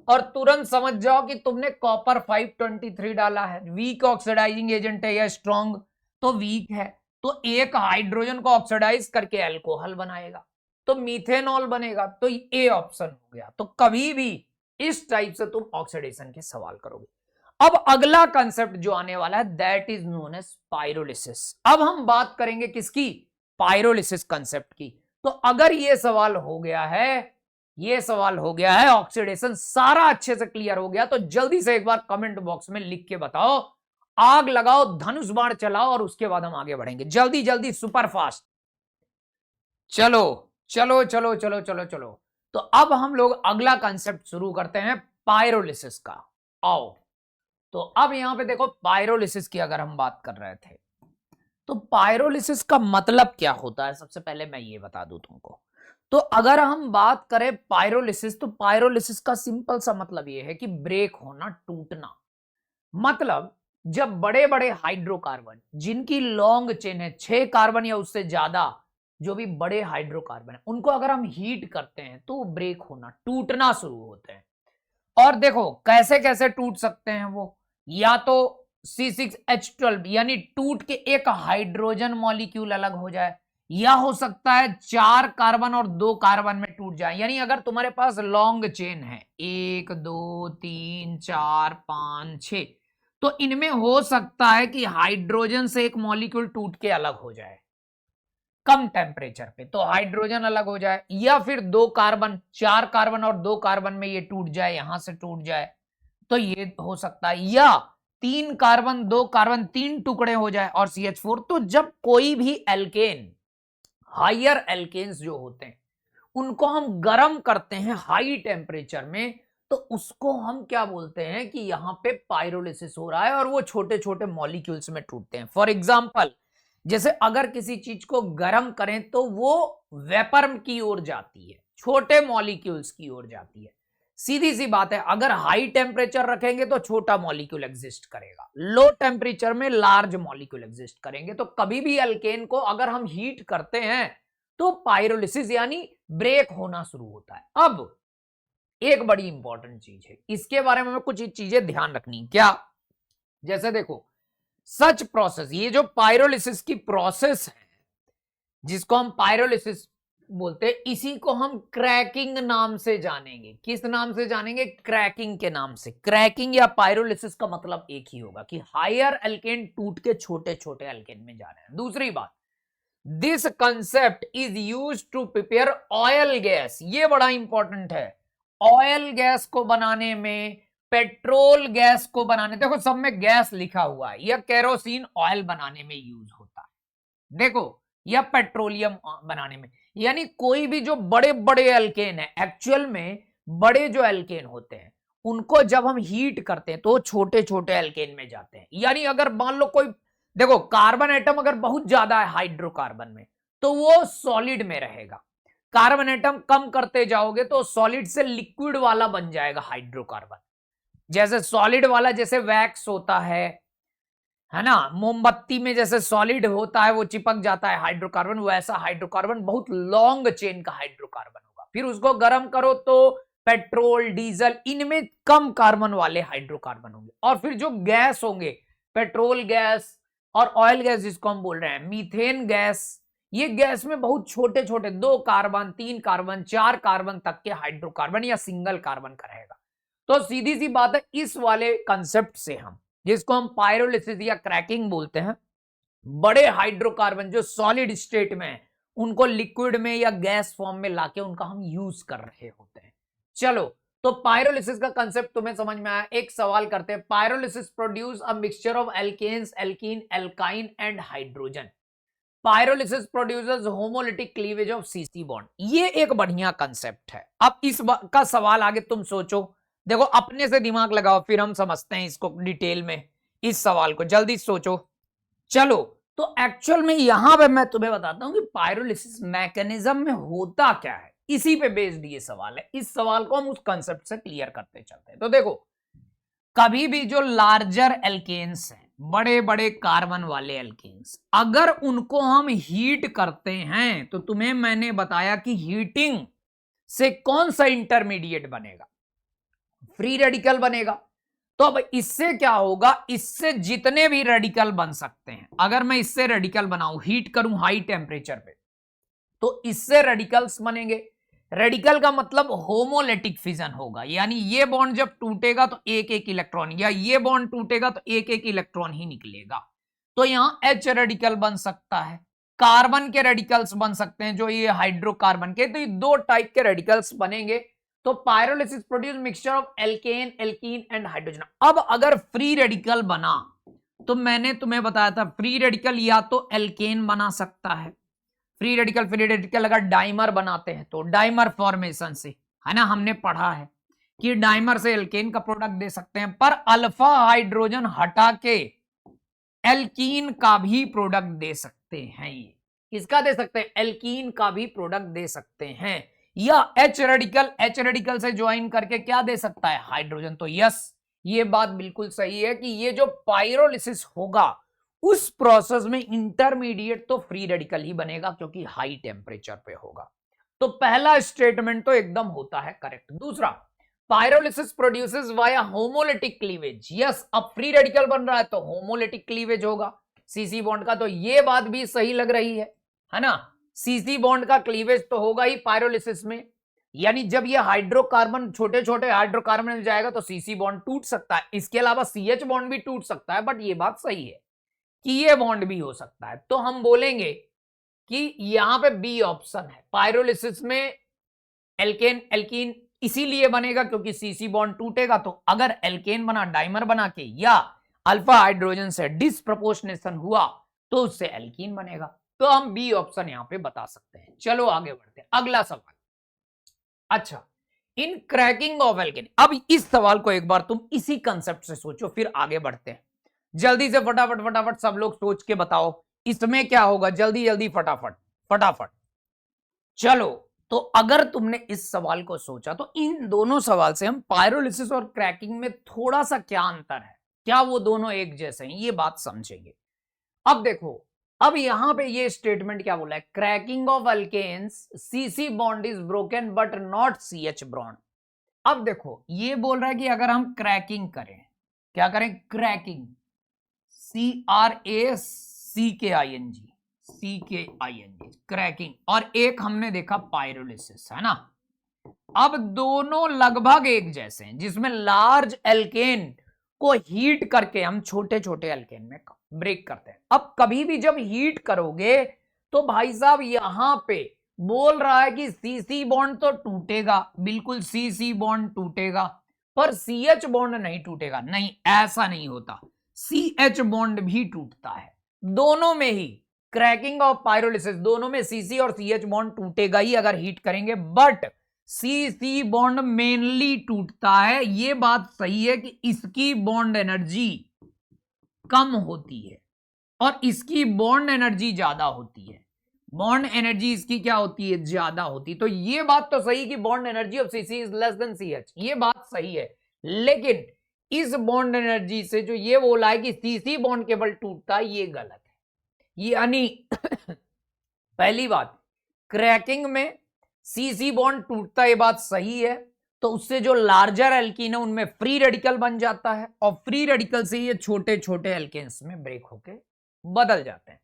और तुरंत समझ जाओ कि तुमने कॉपर 523 डाला है, वीक ऑक्सीडाइजिंग एजेंट है या स्ट्रॉन्ग, तो वीक है, तो एक हाइड्रोजन को ऑक्सीडाइज करके अल्कोहल बनाएगा तो मीथेनॉल बनेगा। तो ए ऑप्शन हो गया। तो कभी भी इस टाइप से तुम ऑक्सीडेशन के सवाल करोगे। अब अगला कंसेप्ट जो आने वाला है that is known as pyrolysis. अब हम बात करेंगे किसकी, पायरोलिसिस कंसेप्ट की। तो अगर ये सवाल हो गया है, ये सवाल हो गया है, ऑक्सीडेशन सारा अच्छे से क्लियर हो गया, तो जल्दी से एक बार कमेंट बॉक्स में लिख के बताओ, आग लगाओ, धनुष बाण चलाओ, और उसके बाद हम आगे बढ़ेंगे जल्दी जल्दी सुपर फास्ट। चलो चलो चलो चलो चलो चलो, तो अब हम लोग अगला कंसेप्ट शुरू करते हैं पायरोलिसिस का। आओ, तो अब यहां पे देखो पायरोलिसिस की अगर हम बात कर रहे थे तो पायरोलिसिस का मतलब क्या होता है, सबसे पहले मैं ये बता दूं तुमको। तो अगर हम बात करें पायरोलिसिस, तो पायरोलिसिस का सिंपल सा मतलब ये है कि ब्रेक होना, टूटना। मतलब जब बड़े बड़े हाइड्रोकार्बन जिनकी लॉन्ग चेन है, 6 कार्बन या उससे ज्यादा, जो भी बड़े हाइड्रोकार्बन है, उनको अगर हम हीट करते हैं तो ब्रेक होना, टूटना शुरू होते हैं। और देखो कैसे कैसे टूट सकते हैं वो, या तो C6H12 यानी टूट के एक हाइड्रोजन मॉलिक्यूल अलग हो जाए, या हो सकता है 4 कार्बन और 2 कार्बन में टूट जाए। यानी अगर तुम्हारे पास लॉन्ग चेन है 1 2 3 4 5 6, तो इनमें हो सकता है कि हाइड्रोजन से एक मॉलिक्यूल टूट के अलग हो जाए कम टेम्परेचर पे, तो हाइड्रोजन अलग हो जाए, या फिर 2 कार्बन, 4 कार्बन और 2 कार्बन में ये टूट जाए, यहां से टूट जाए, तो ये हो सकता है, या 3 कार्बन 2 कार्बन 3 टुकड़े हो जाए और CH4। तो जब कोई भी एल्केन, हायर एल्केन्स जो होते हैं उनको हम गर्म करते हैं हाई टेम्परेचर में, तो उसको हम क्या बोलते हैं कि यहां पे पायरोलिसिस हो रहा है और वो छोटे छोटे मॉलिक्यूल्स में टूटते हैं। फॉर एग्जांपल, जैसे अगर किसी चीज को गर्म करें तो वो वेपर की ओर जाती है, छोटे मॉलिक्यूल्स की ओर जाती है। सीधी सी बात है, अगर हाई टेम्परेचर रखेंगे तो छोटा मॉलिक्यूल एग्जिस्ट करेगा, लो टेम्परेचर में लार्ज मॉलिक्यूल एग्जिस्ट करेंगे। तो कभी भी अल्केन को अगर हम हीट करते हैं तो पायरोलिसिस यानी ब्रेक होना शुरू होता है। अब एक बड़ी इंपॉर्टेंट चीज है, इसके बारे में कुछ चीजें ध्यान रखनी। क्या, जैसे देखो सच प्रोसेस, ये जो पायरोलिसिस की प्रोसेस है जिसको हम पायरोलिसिस बोलते हैं। इसी को हम क्रैकिंग नाम से जानेंगे। किस नाम से जानेंगे? क्रैकिंग के नाम से। क्रैकिंग या पायरोलिसिस का मतलब एक ही होगा कि हायर एल्केन टूट के छोटे छोटे एल्केन में जा रहे हैं। दूसरी बात, this concept is use to prepare oil gas. ये बड़ा इंपॉर्टेंट है। ऑयल गैस को बनाने में, पेट्रोल गैस को बनाने, देखो सब में गैस लिखा हुआ है, या केरोसिन ऑयल बनाने में यूज होता है, देखो, या पेट्रोलियम बनाने में। यानी कोई भी जो बड़े बड़े एल्केन है, एक्चुअल में बड़े जो एल्केन होते हैं उनको जब हम हीट करते हैं तो छोटे छोटे एल्केन में जाते हैं। यानी अगर मान लो कोई, देखो कार्बन एटम अगर बहुत ज्यादा है हाइड्रोकार्बन में तो वो सॉलिड में रहेगा। कार्बन एटम कम करते जाओगे तो सॉलिड से लिक्विड वाला बन जाएगा हाइड्रोकार्बन। जैसे सॉलिड वाला जैसे वैक्स होता है ना, मोमबत्ती में जैसे सॉलिड होता है वो चिपक जाता है हाइड्रोकार्बन, वैसा हाइड्रोकार्बन बहुत लॉन्ग चेन का हाइड्रोकार्बन होगा। फिर उसको गर्म करो तो पेट्रोल, डीजल, इनमें कम कार्बन वाले हाइड्रोकार्बन होंगे। और फिर जो गैस होंगे, पेट्रोल गैस और ऑयल गैस जिसको हम बोल रहे हैं, मीथेन गैस, ये गैस में बहुत छोटे छोटे 2 कार्बन, 3 कार्बन, 4 कार्बन तक के हाइड्रोकार्बन या सिंगल कार्बन का रहेगा। तो सीधी सी बात है, इस वाले कंसेप्ट से हम, जिसको हम पायरोलिसिस या क्रैकिंग बोलते हैं, बड़े हाइड्रोकार्बन जो सॉलिड स्टेट में है उनको लिक्विड में या गैस फॉर्म में लाके उनका हम यूज कर रहे होते हैं। चलो, तो पायरोलिसिस का कंसेप्ट तुम्हें समझ में आया। एक सवाल करते हैं, pyrolysis produce a mixture of alkanes, alkene, alkyne and hydrogen. Pyrolysis produces homolytic cleavage of CC bond. ये एक बढ़िया कंसेप्ट है। अब इस का सवाल आगे तुम सोचो, देखो अपने से दिमाग लगाओ, फिर हम समझते हैं इसको डिटेल में। इस सवाल को जल्दी सोचो। चलो, तो एक्चुअल में यहां पे मैं तुम्हें बताता हूं कि पायरोलिसिस मैकेनिज्म में होता क्या है। इसी पे बेस्ड ये सवाल है। इस सवाल को हम उस कंसेप्ट से क्लियर करते चलते हैं। तो देखो, कभी भी जो लार्जर एल्केन्स हैं, बड़े बड़े कार्बन वाले एल्केन्स, अगर उनको हम हीट करते हैं तो तुम्हें मैंने बताया कि हीटिंग से कौन सा इंटरमीडिएट बनेगा? फ्री रेडिकल बनेगा। तो अब इससे क्या होगा? इससे जितने भी रेडिकल बन सकते हैं, अगर मैं इससे रेडिकल बनाऊं, हीट करूं हाई टेम्परेचर पे, तो इससे रेडिकल्स बनेंगे। रेडिकल का मतलब होमोलेटिक फिजन होगा, यानी ये बॉन्ड जब टूटेगा तो एक एक इलेक्ट्रॉन, या ये बॉन्ड टूटेगा तो एक एक इलेक्ट्रॉन ही निकलेगा। तो यहां H रेडिकल बन सकता है, कार्बन के रेडिकल्स बन सकते हैं जो ये हाइड्रोकार्बन के, तो ये 2 टाइप के रेडिकल्स बनेंगे। तो pyrolysis produce mixture of alkene, alkene and hydrogen. अब अगर फ्री रेडिकल बना तो मैंने तुम्हें बताया था फ्री रेडिकल या तो एल्केन बना सकता है, फ्री रेडिकल अगर डाइमर बनाते हैं तो डाइमर फॉर्मेशन से, है ना, हमने पढ़ा है कि डाइमर से एल्केन का प्रोडक्ट दे सकते हैं। पर अल्फा हाइड्रोजन हटा के एल्कीन का भी प्रोडक्ट दे सकते हैं। ये किसका दे सकते हैं? एल्कीन का भी प्रोडक्ट दे सकते हैं। या एच रेडिकल से ज्वाइन करके क्या दे सकता है? हाइड्रोजन। तो यस, ये बात बिल्कुल सही है कि ये जो पायरोलिसिस होगा उस प्रोसेस में इंटरमीडिएट तो फ्री रेडिकल ही बनेगा, क्योंकि हाई टेम्परेचर पे होगा। तो पहला स्टेटमेंट तो एकदम होता है करेक्ट। दूसरा, pyrolysis produces via homolytic cleavage. Yes, अब फ्री रेडिकल बन रहा है तो होमोलिटिक क्लीवेज होगा सीसी बॉन्ड का, तो ये बात भी सही लग रही है ना। सीसी बॉन्ड का क्लीवेज तो होगा ही पायरोलिसिस में, यानी जब ये हाइड्रोकार्बन छोटे छोटे हाइड्रोकार्बन में जाएगा तो सीसी बॉन्ड टूट सकता है। इसके अलावा सीएच बॉन्ड भी टूट सकता है, बट ये बात सही है कि ये बॉन्ड भी हो सकता है। तो हम बोलेंगे कि यहां पे बी ऑप्शन है। पायरोलिसिस में एल्केन, एल्कीन इसीलिए बनेगा क्योंकि सीसी बॉन्ड टूटेगा, तो अगर एल्केन बना डाइमर बना के या अल्फा हाइड्रोजन से डिसप्रपोर्शनेशन हुआ तो उससे एल्कीन बनेगा। तो हम बी ऑप्शन यहां पे बता सकते हैं। चलो आगे बढ़ते हैं, अगला सवाल। अच्छा, इन क्रैकिंग ऑफ एल्केन, अब इस सवाल को एक बार तुम इसी कंसेप्ट से सोचो, फिर आगे बढ़ते हैं। जल्दी से फटाफट फटाफट सब लोग सोच के बताओ इसमें क्या होगा, जल्दी जल्दी फटाफट फटाफट। चलो, तो अगर तुमने इस सवाल को सोचा तो इन दोनों सवाल से हम पायरोलिसिस और क्रैकिंग में थोड़ा सा क्या अंतर है, क्या वो दोनों एक जैसे हैं, ये बात समझेंगे। अब देखो, अब यहां पे ये स्टेटमेंट क्या बोला है? Cracking of alkanes, CC bond is broken but not CH bond. अब देखो, ये बोल रहा है कि अगर हम क्रैकिंग करें, क्या करें? क्रैकिंग, CRACKING, CkING क्रैकिंग, और एक हमने देखा पायरोलिसिस, है ना। अब दोनों लगभग एक जैसे हैं, जिसमें लार्ज एल्केन को हीट करके हम छोटे छोटे एल्केन में ब्रेक करते हैं। अब कभी भी जब हीट करोगे तो भाई साहब यहां पे बोल रहा है कि CC बॉन्ड तो टूटेगा, बिल्कुल CC बॉन्ड टूटेगा, पर CH बॉन्ड नहीं टूटेगा। नहीं, ऐसा नहीं होता, CH बॉन्ड भी टूटता है। दोनों में ही, क्रैकिंग और पायरोलिसिस दोनों में CC और CH बॉन्ड टूटेगा ही अगर हीट करेंगे, बट CC बॉन्ड मेनली टूटता है। यह बात सही है कि इसकी बॉन्ड एनर्जी कम होती है और इसकी बॉन्ड एनर्जी ज्यादा होती है। बॉन्ड एनर्जी इसकी क्या होती है, ज्यादा होती। तो ये बात तो सही कि bond energy of CC is less than CH, ये बात सही है। लेकिन इस बॉन्ड एनर्जी से जो ये बोला है कि CC बॉन्ड केवल टूटता है, ये गलत है। यानी पहली बात, क्रैकिंग में CC बॉन्ड टूटता, ये बात सही है। तो उससे जो लार्जर एल्कीन है उनमें फ्री रेडिकल बन जाता है और फ्री रेडिकल से ये छोटे छोटे एल्केन्स में ब्रेक होके बदल जाते हैं।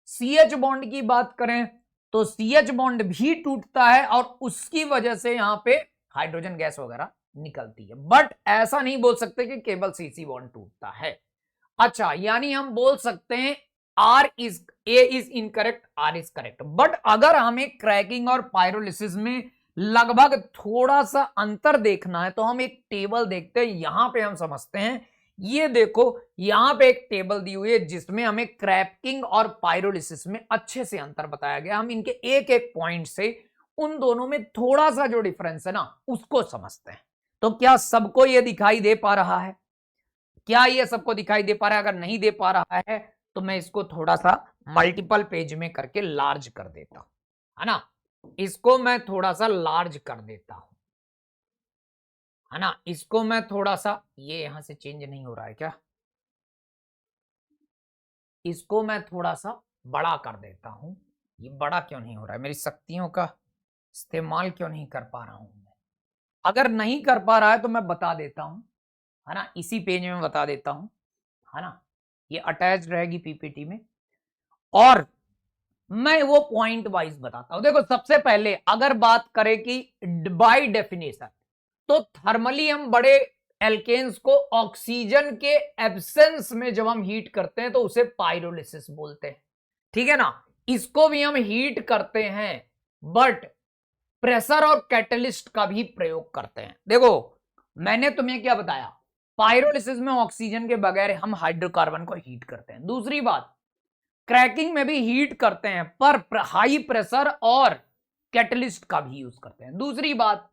CH बॉन्ड की बात करें तो CH बॉन्ड भी टूटता है और उसकी वजह से यहां पे हाइड्रोजन गैस वगैरह निकलती है। बट ऐसा नहीं बोल सकते कि केवल CC बॉन्ड टूटता है। अच्छा, यानी हम बोल सकते हैं A is incorrect, R is correct. But अगर हमें क्रैकिंग और पायरोलिसिस में लगभग थोड़ा सा अंतर देखना है तो हम एक टेबल देखते हैं, यहां पे हम समझते हैं। ये देखो, यहां पे एक टेबल दी हुई है जिसमें हमें क्रैकिंग और पायरोलिसिस में अच्छे से अंतर बताया गया। हम इनके एक एक पॉइंट से उन दोनों में थोड़ा सा जो डिफरेंस है ना उसको समझते हैं। तो क्या सबको ये दिखाई दे पा रहा है? क्या ये सबको दिखाई दे पा रहा है? अगर नहीं दे पा रहा है तो मैं इसको थोड़ा सा मल्टीपल पेज में करके लार्ज कर देता हूं, है ना। इसको मैं थोड़ा सा लार्ज कर देता हूं, है ना। इसको मैं थोड़ा सा, ये यहां से चेंज नहीं हो रहा है क्या? इसको मैं थोड़ा सा बड़ा कर देता हूं। ये बड़ा क्यों नहीं हो रहा है? मेरी शक्तियों का इस्तेमाल क्यों नहीं कर पा रहा हूं मैं? अगर नहीं कर पा रहा है तो मैं बता देता हूं, है ना। इसी पेज में बता देता हूं, है ना। ये अटैच रहेगी PPT में और मैं वो पॉइंट वाइज बताता हूं। देखो, सबसे पहले अगर बात करें कि बाय डेफिनेशन तो थर्मली हम बड़े एल्केन्स को ऑक्सीजन के एब्सेंस में जब हम हीट करते हैं तो उसे पायरोलिसिस बोलते हैं, ठीक है ना। इसको भी हम हीट करते हैं बट प्रेशर और कैटलिस्ट का भी प्रयोग करते हैं। देखो, मैंने तुम्हें क्या बताया, पायरोलिसिस में ऑक्सीजन के बगैर हम हाइड्रोकार्बन को हीट करते हैं। दूसरी बात, क्रैकिंग में भी हीट करते हैं पर हाई प्रेशर और कैटलिस्ट का भी यूज करते हैं। दूसरी बात,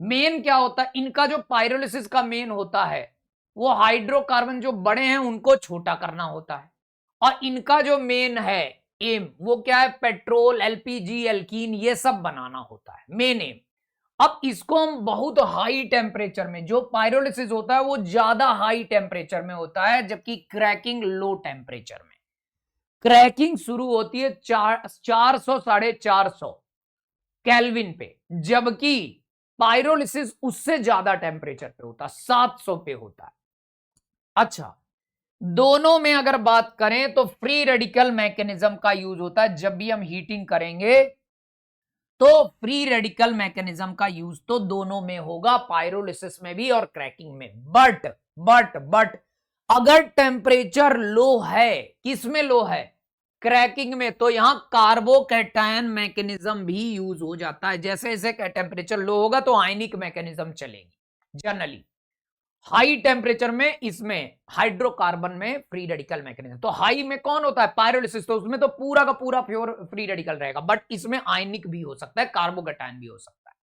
मेन क्या होता है, इनका जो पायरोलिसिस का मेन होता है वो हाइड्रोकार्बन जो बड़े हैं उनको छोटा करना होता है, और इनका जो मेन है एम वो क्या है, पेट्रोल, LPG, एल्कीन ये सब बनाना होता है, मेन एम। अब इसको हम बहुत हाई टेम्परेचर में, जो पायरोलिसिस होता है वो ज्यादा हाई टेम्परेचर में होता है जबकि क्रैकिंग लो टेम्परेचर में। क्रैकिंग शुरू होती है 400 450 केल्विन पे, जबकि पायरोलिसिस उससे ज्यादा टेम्परेचर पे होता है, 700 पे होता है। अच्छा, दोनों में अगर बात करें तो फ्री रेडिकल मैकेनिज्म का यूज होता है। जब भी हम हीटिंग करेंगे तो फ्री रेडिकल मैकेनिज्म का यूज तो दोनों में होगा, पायरोलिसिस में भी और क्रैकिंग में। बट अगर टेम्परेचर लो है, किसमें लो है, क्रैकिंग में, तो यहां कार्बोकैटायन मैकेनिज्म भी यूज हो जाता है। जैसे जैसे टेम्परेचर लो होगा तो आयनिक मैकेनिज्म चलेगी जनरली। हाई टेम्परेचर में इसमें हाइड्रोकार्बन में फ्री रेडिकल मैकेनिज्म। तो हाई में कौन होता है, पायरोलिसिस, तो उसमें तो पूरा का पूरा प्योर फ्री रेडिकल रहेगा, बट इसमें आयनिक भी हो सकता है, कार्बोकैटायन भी हो सकता है।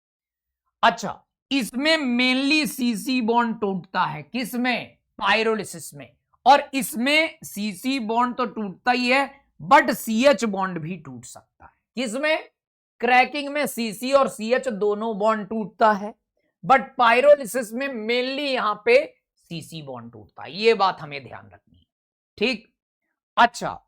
अच्छा, इसमें मेनली CC बॉन्ड टूटता है, किसमें, पायरोलिसिस में, और इसमें CC बॉन्ड तो टूटता ही है बट CH बॉन्ड भी टूट सकता है। किसमें, क्रैकिंग में CC और CH दोनों बॉन्ड टूटता है बट पायरोलिसिस में मेनली यहां पे CC बॉन्ड टूटता है। ये बात हमें ध्यान रखनी है, ठीक। अच्छा,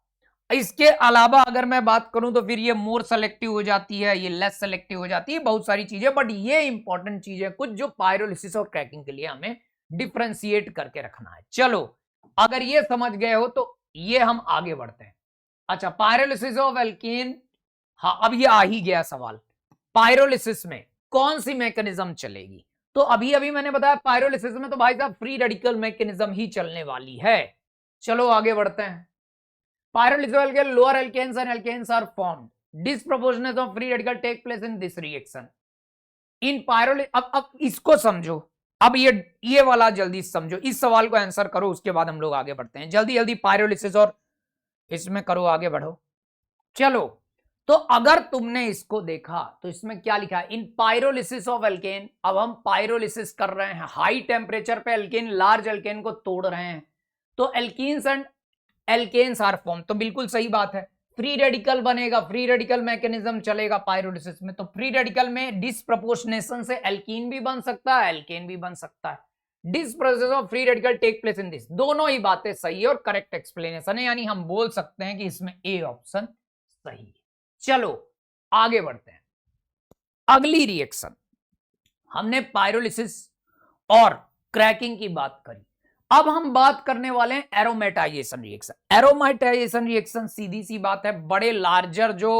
इसके अलावा अगर मैं बात करूं तो फिर ये मोर सेलेक्टिव हो जाती है, ये लेस सेलेक्टिव हो जाती है, बहुत सारी चीजें, बट ये इंपॉर्टेंट चीज है कुछ जो पायरोलिसिस और क्रैकिंग के लिए हमें डिफरेंशिएट करके रखना है। चलो, अगर ये समझ गए हो तो ये हम आगे बढ़ते हैं। अच्छा, पायरोलिसिस ऑफ एल्कीन, हाँ अब ये आ ही गया सवाल, पायरोलिसिस में कौन सी मैकेनिज्म चलेगी? तो अभी अभी मैंने बताया पायरोलिसिस में तो भाई साहब फ्री रेडिकल मैकेनिज्म ही चलने वाली है। चलो आगे बढ़ते हैं। पायरोलिसिस के lower alkanes and alkanes are formed, disproportionate of free radical take place in this reaction in pyrolysis. अब इसको समझो, अब ये वाला जल्दी समझो, इस सवाल को आंसर करो, उसके बाद हम लोग आगे बढ़ते हैं। जल्दी जल्दी पायरोलिसिस और इसमें करो, आगे बढ़ो। चलो, तो अगर तुमने इसको देखा तो इसमें क्या लिखा है, इन पायरोलिसिस ऑफ एल्केन। अब हम पायरोलिसिस कर रहे हैं, हाई टेम्परेचर पे एल्केन, लार्ज एल्केन को तोड़ रहे हैं, तो alkenes and alkanes are form. तो बिल्कुल सही बात है, फ्री रेडिकल बनेगा, फ्री रेडिकल मैकेनिज्म चलेगा पायरोलिसिस में। तो फ्री रेडिकल में डिसप्रोपोर्शनेशन से एल्कीन भी बन सकता है, एल्केन भी बन सकता है। Disproportionation of free radical take place in this, दोनों ही बातें सही है और करेक्ट एक्सप्लेनेशन है, यानी हम बोल सकते हैं कि इसमें ए ऑप्शन सही है। चलो आगे बढ़ते हैं। अगली रिएक्शन, हमने पायरोलिसिस और क्रैकिंग की बात करी, अब हम बात करने वाले हैं एरोमेटाइजेशन रिएक्शन। एरोमेटाइजेशन रिएक्शन सीधी सी बात है, बड़े लार्जर जो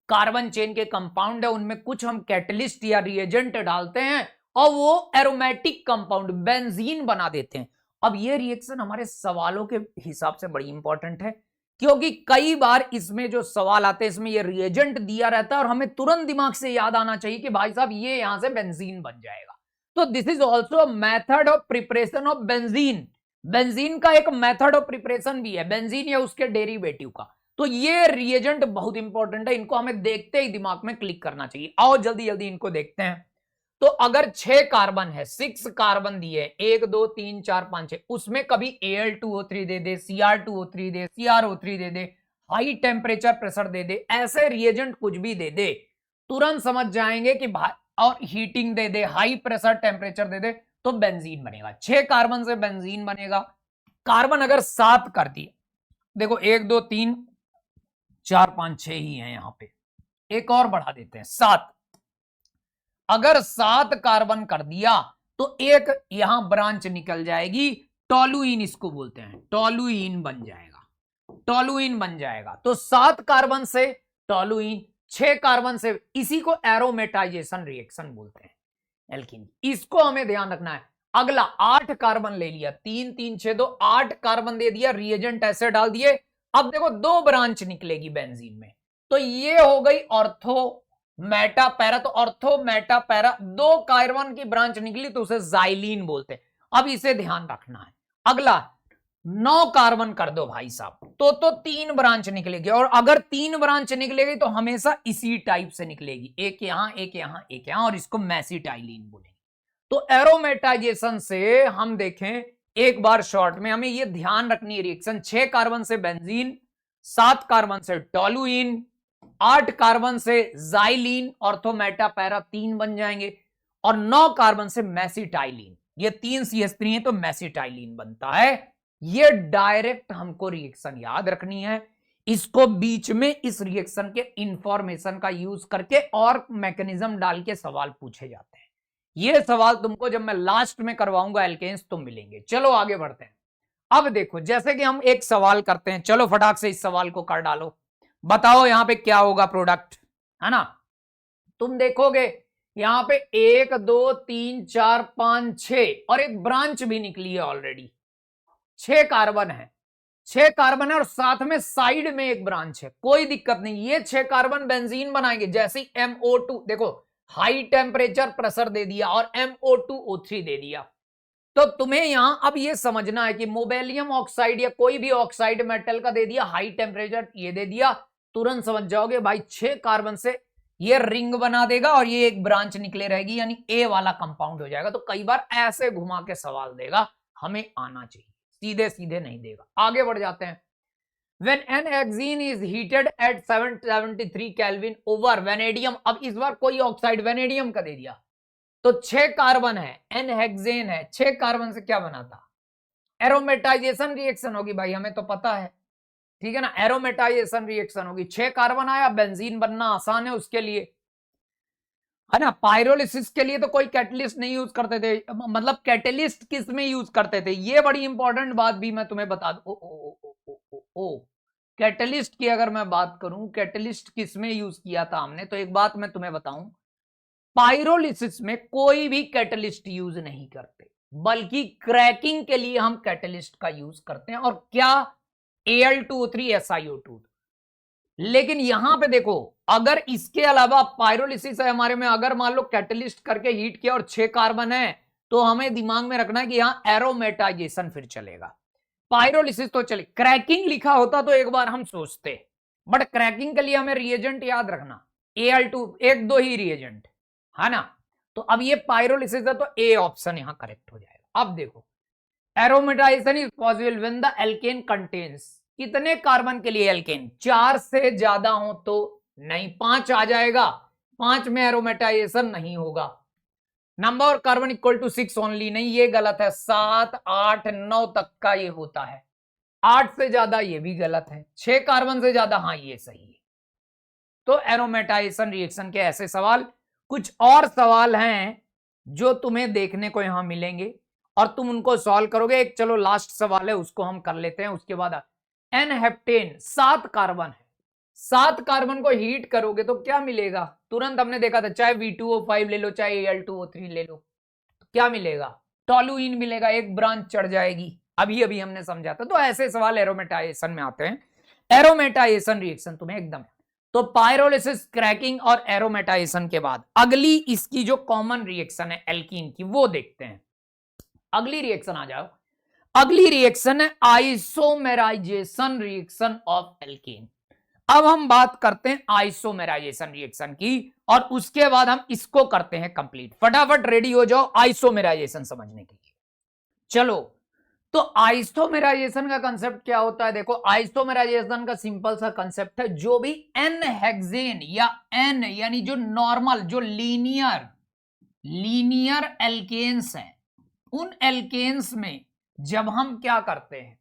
कार्बन चेन के कंपाउंड है उनमें कुछ हम कैटलिस्ट या रिएजेंट डालते हैं और वो एरोमेटिक कंपाउंड बेंजीन बना देते हैं। अब ये रिएक्शन हमारे सवालों के हिसाब से बड़ी इंपॉर्टेंट है, क्योंकि कई बार इसमें जो सवाल आते हैं इसमें ये रिएजेंट दिया रहता है और हमें तुरंत दिमाग से याद आना चाहिए कि भाई साहब ये यहां से बेंजीन बन जाएगा। तो this is also method of preparation of benzene. Benzene का एक मेथड ऑफ प्रिपरेशन भी है, बेंजीन या उसके डेरिवेटिव का। तो ये रिएजेंट बहुत इंपॉर्टेंट है, इनको हमें देखते ही दिमाग में क्लिक करना चाहिए। आओ जल्दी जल्दी इनको देखते हैं। तो अगर 6 कार्बन है, 6 कार्बन दिए, 1 2 3 4 5 6, उसमें कभी Al2O3 दे दे, Cr2O3 दे, CrO3 दे दे, हाई टेम्परेचर प्रेशर दे दे, ऐसे रिएजेंट कुछ भी दे दे, तुरंत समझ जाएंगे कि भाई, और हीटिंग दे दे, हाई प्रेशर टेम्परेचर दे दे, तो बेंजीन बनेगा। 6 कार्बन से बेंजीन बनेगा। कार्बन अगर 7 कर दिए, देखो 1 2 3 4 5 6 ही है यहां पे, एक और बढ़ा देते हैं 7। अगर 7 कार्बन कर दिया तो एक यहां ब्रांच निकल जाएगी, टोलुइन इसको बोलते हैं, टोलुइन बन जाएगा, टोलुइन बन जाएगा। तो 7 कार्बन से टोलुइन, 6 कार्बन से, इसी को एरोमेटाइजेशन रिएक्शन बोलते हैं एल्कीन, इसको हमें ध्यान रखना है। अगला 8 कार्बन ले लिया, 3 3 6 2, 8 कार्बन दे दिया, रिएजेंट ऐसे डाल दिए। अब देखो 2 ब्रांच निकलेगी बेंजीन में, तो ये हो गई ऑर्थो मेटा पैरा। तो ऑर्थो मेटा पैरा, 2 कार्बन की ब्रांच निकली तो उसे जाइलीन बोलते हैं। अब इसे ध्यान रखना है। अगला 9 कार्बन कर दो भाई साहब, तो 3 ब्रांच निकलेगी, और अगर 3 ब्रांच निकलेगी तो हमेशा इसी टाइप से निकलेगी, एक यहां एक यहां एक यहां, और इसको मेसिटाइलिन बोलेंगे। तो एरोमेटाइजेशन से हम देखें एक बार शॉर्ट में, हमें यह ध्यान रखनी है रिएक्शन, 6 कार्बन से बेंजीन, 7 कार्बन से टोलुइन, 8 कार्बन से जाइलीन, ऑर्थो मेटा पैरा 3 बन जाएंगे, और 9 कार्बन से मेसिटाइलिन, ये 3 CH3 है तो मेसिटाइलिन बनता है। ये डायरेक्ट हमको रिएक्शन याद रखनी है, इसको बीच में इस रिएक्शन के इंफॉर्मेशन का यूज करके और मैकेनिज्म डाल के सवाल पूछे जाते हैं। ये सवाल तुमको जब मैं लास्ट में करवाऊंगा एल्केन्स तो मिलेंगे। चलो आगे बढ़ते हैं। अब देखो, जैसे कि हम एक सवाल करते हैं, चलो फटाक से इस सवाल को कर डालो, बताओ यहां पे क्या होगा प्रोडक्ट, है ना। तुम देखोगे यहां पे 1 2 3 4 5 6 और एक ब्रांच भी निकली है ऑलरेडी, 6 कार्बन है, 6 कार्बन है और साथ में साइड में एक ब्रांच है, कोई दिक्कत नहीं, ये 6 कार्बन बेंजीन बनाएंगे। जैसे MO2 देखो, हाई टेम्परेचर प्रेशर दे दिया और MO2O3 दे दिया, तो तुम्हें यहां अब ये समझना है कि मोबेलियम ऑक्साइड या कोई भी ऑक्साइड मेटल का दे दिया, हाई टेम्परेचर ये दे दिया, तुरंत समझ जाओगे भाई 6 कार्बन से ये रिंग बना देगा और ये एक ब्रांच निकले रहेगी, यानी ए वाला कंपाउंड हो जाएगा। तो कई बार ऐसे घुमा के सवाल देगा, हमें आना चाहिए, सीधे सीधे नहीं देगा। आगे बढ़ जाते हैं। When an hexene is heated at 773 Kelvin over vanadium, अब इस बार कोई ऑक्साइड वेनेडियम का दे दिया, तो 6 कार्बन है, एन हेक्सेन है, 6 कार्बन से क्या बना था, एरोमेटाइजेशन रिएक्शन होगी भाई, हमें तो पता है, ठीक है ना, एरोमेटाइजेशन रिएक्शन होगी। 6 कार्बन आया, बेंजीन बनना आसान है उसके लिए, है ना। पायरोलिसिस के लिए तो कोई कैटलिस्ट नहीं यूज करते थे, मतलब कैटलिस्ट किस में यूज करते थे, ये बड़ी इंपॉर्टेंट बात भी मैं तुम्हें बता दूं। कैटलिस्ट की अगर मैं बात करूं, कैटलिस्ट किसमें यूज किया था हमने, तो एक बात मैं तुम्हें बताऊं, पायरोलिसिस में कोई भी कैटलिस्ट यूज नहीं करते, बल्कि क्रैकिंग के लिए हम कैटलिस्ट का यूज करते हैं। और क्या? Al2O3 SiO2। लेकिन यहां पे देखो, अगर इसके अलावा पायरोलिसिस है हमारे में, अगर मान लो कैटलिस्ट करके हीट किया और 6 कार्बन है, तो हमें दिमाग में रखना है कि यहां एरोमेटाइजेशन फिर चलेगा, पायरोलिसिस तो चले। क्रैकिंग लिखा होता तो एक बार हम सोचते, बट क्रैकिंग के लिए हमें रिएजेंट याद रखना, Al2 एक दो ही रिएजेंट है ना। तो अब ये पायरोलिसिस है, तो ए ऑप्शन यहां करेक्ट हो जाएगा। अब देखो, aromatisation is possible when the alkene contains, कितने कार्बन के लिए एल्केन? 4 से ज्यादा हो तो नहीं, 5 आ जाएगा, 5 में एरोमेटाइजेशन नहीं होगा। Number carbon equal to 6 only, नहीं ये गलत है, 7 8 9 तक का ये होता है, 8 से ज्यादा ये भी गलत है, 6 कार्बन से ज्यादा हाँ ये सही है। तो एरोमेटाइजेशन रिएक्शन के ऐसे सवाल, कुछ और सवाल हैं जो तुम्हें देखने को यहां मिलेंगे और तुम उनको सॉल्व करोगे। एक चलो लास्ट सवाल है, उसको हम कर लेते हैं, उसके बाद एन हेप्टेन 7 कार्बन है, 7 कार्बन को हीट करोगे तो क्या मिलेगा? तुरंत हमने देखा था, चाहे V2O5 ले लो चाहे Al2O3 ले लो, तो क्या मिलेगा? टोलुइन मिलेगा, एक ब्रांच चढ़ जाएगी, अभी अभी हमने समझा था। तो ऐसे सवाल एरोमेटाइजेशन में आते हैं। एरोमेटाइजेशन रिएक्शन तुम्हें एकदम, तो पायरोलिसिस, क्रैकिंग और एरोमेटाइजेशन के बाद अगली इसकी जो कॉमन रिएक्शन है एल्कीन की, वो देखते हैं। अगली रिएक्शन आ जाओ, अगली रिएक्शन है आइसोमेराइजेशन रिएक्शन ऑफ एल्कीन। अब हम बात करते हैं आइसोमेराइजेशन रिएक्शन की, और उसके बाद हम इसको करते हैं कंप्लीट। फटाफट रेडी हो जाओ आइसोमेराइजेशन समझने के लिए। चलो, तो आइसोमेराइजेशन का कंसेप्ट क्या होता है? देखो, आइसोमेराइजेशन का सिंपल सा कंसेप्ट है, जो भी एन हेक्सेन या एन यानी जो नॉर्मल, जो लीनियर एल्केन्स हैं, उन एल्केन्स में जब हम क्या करते हैं,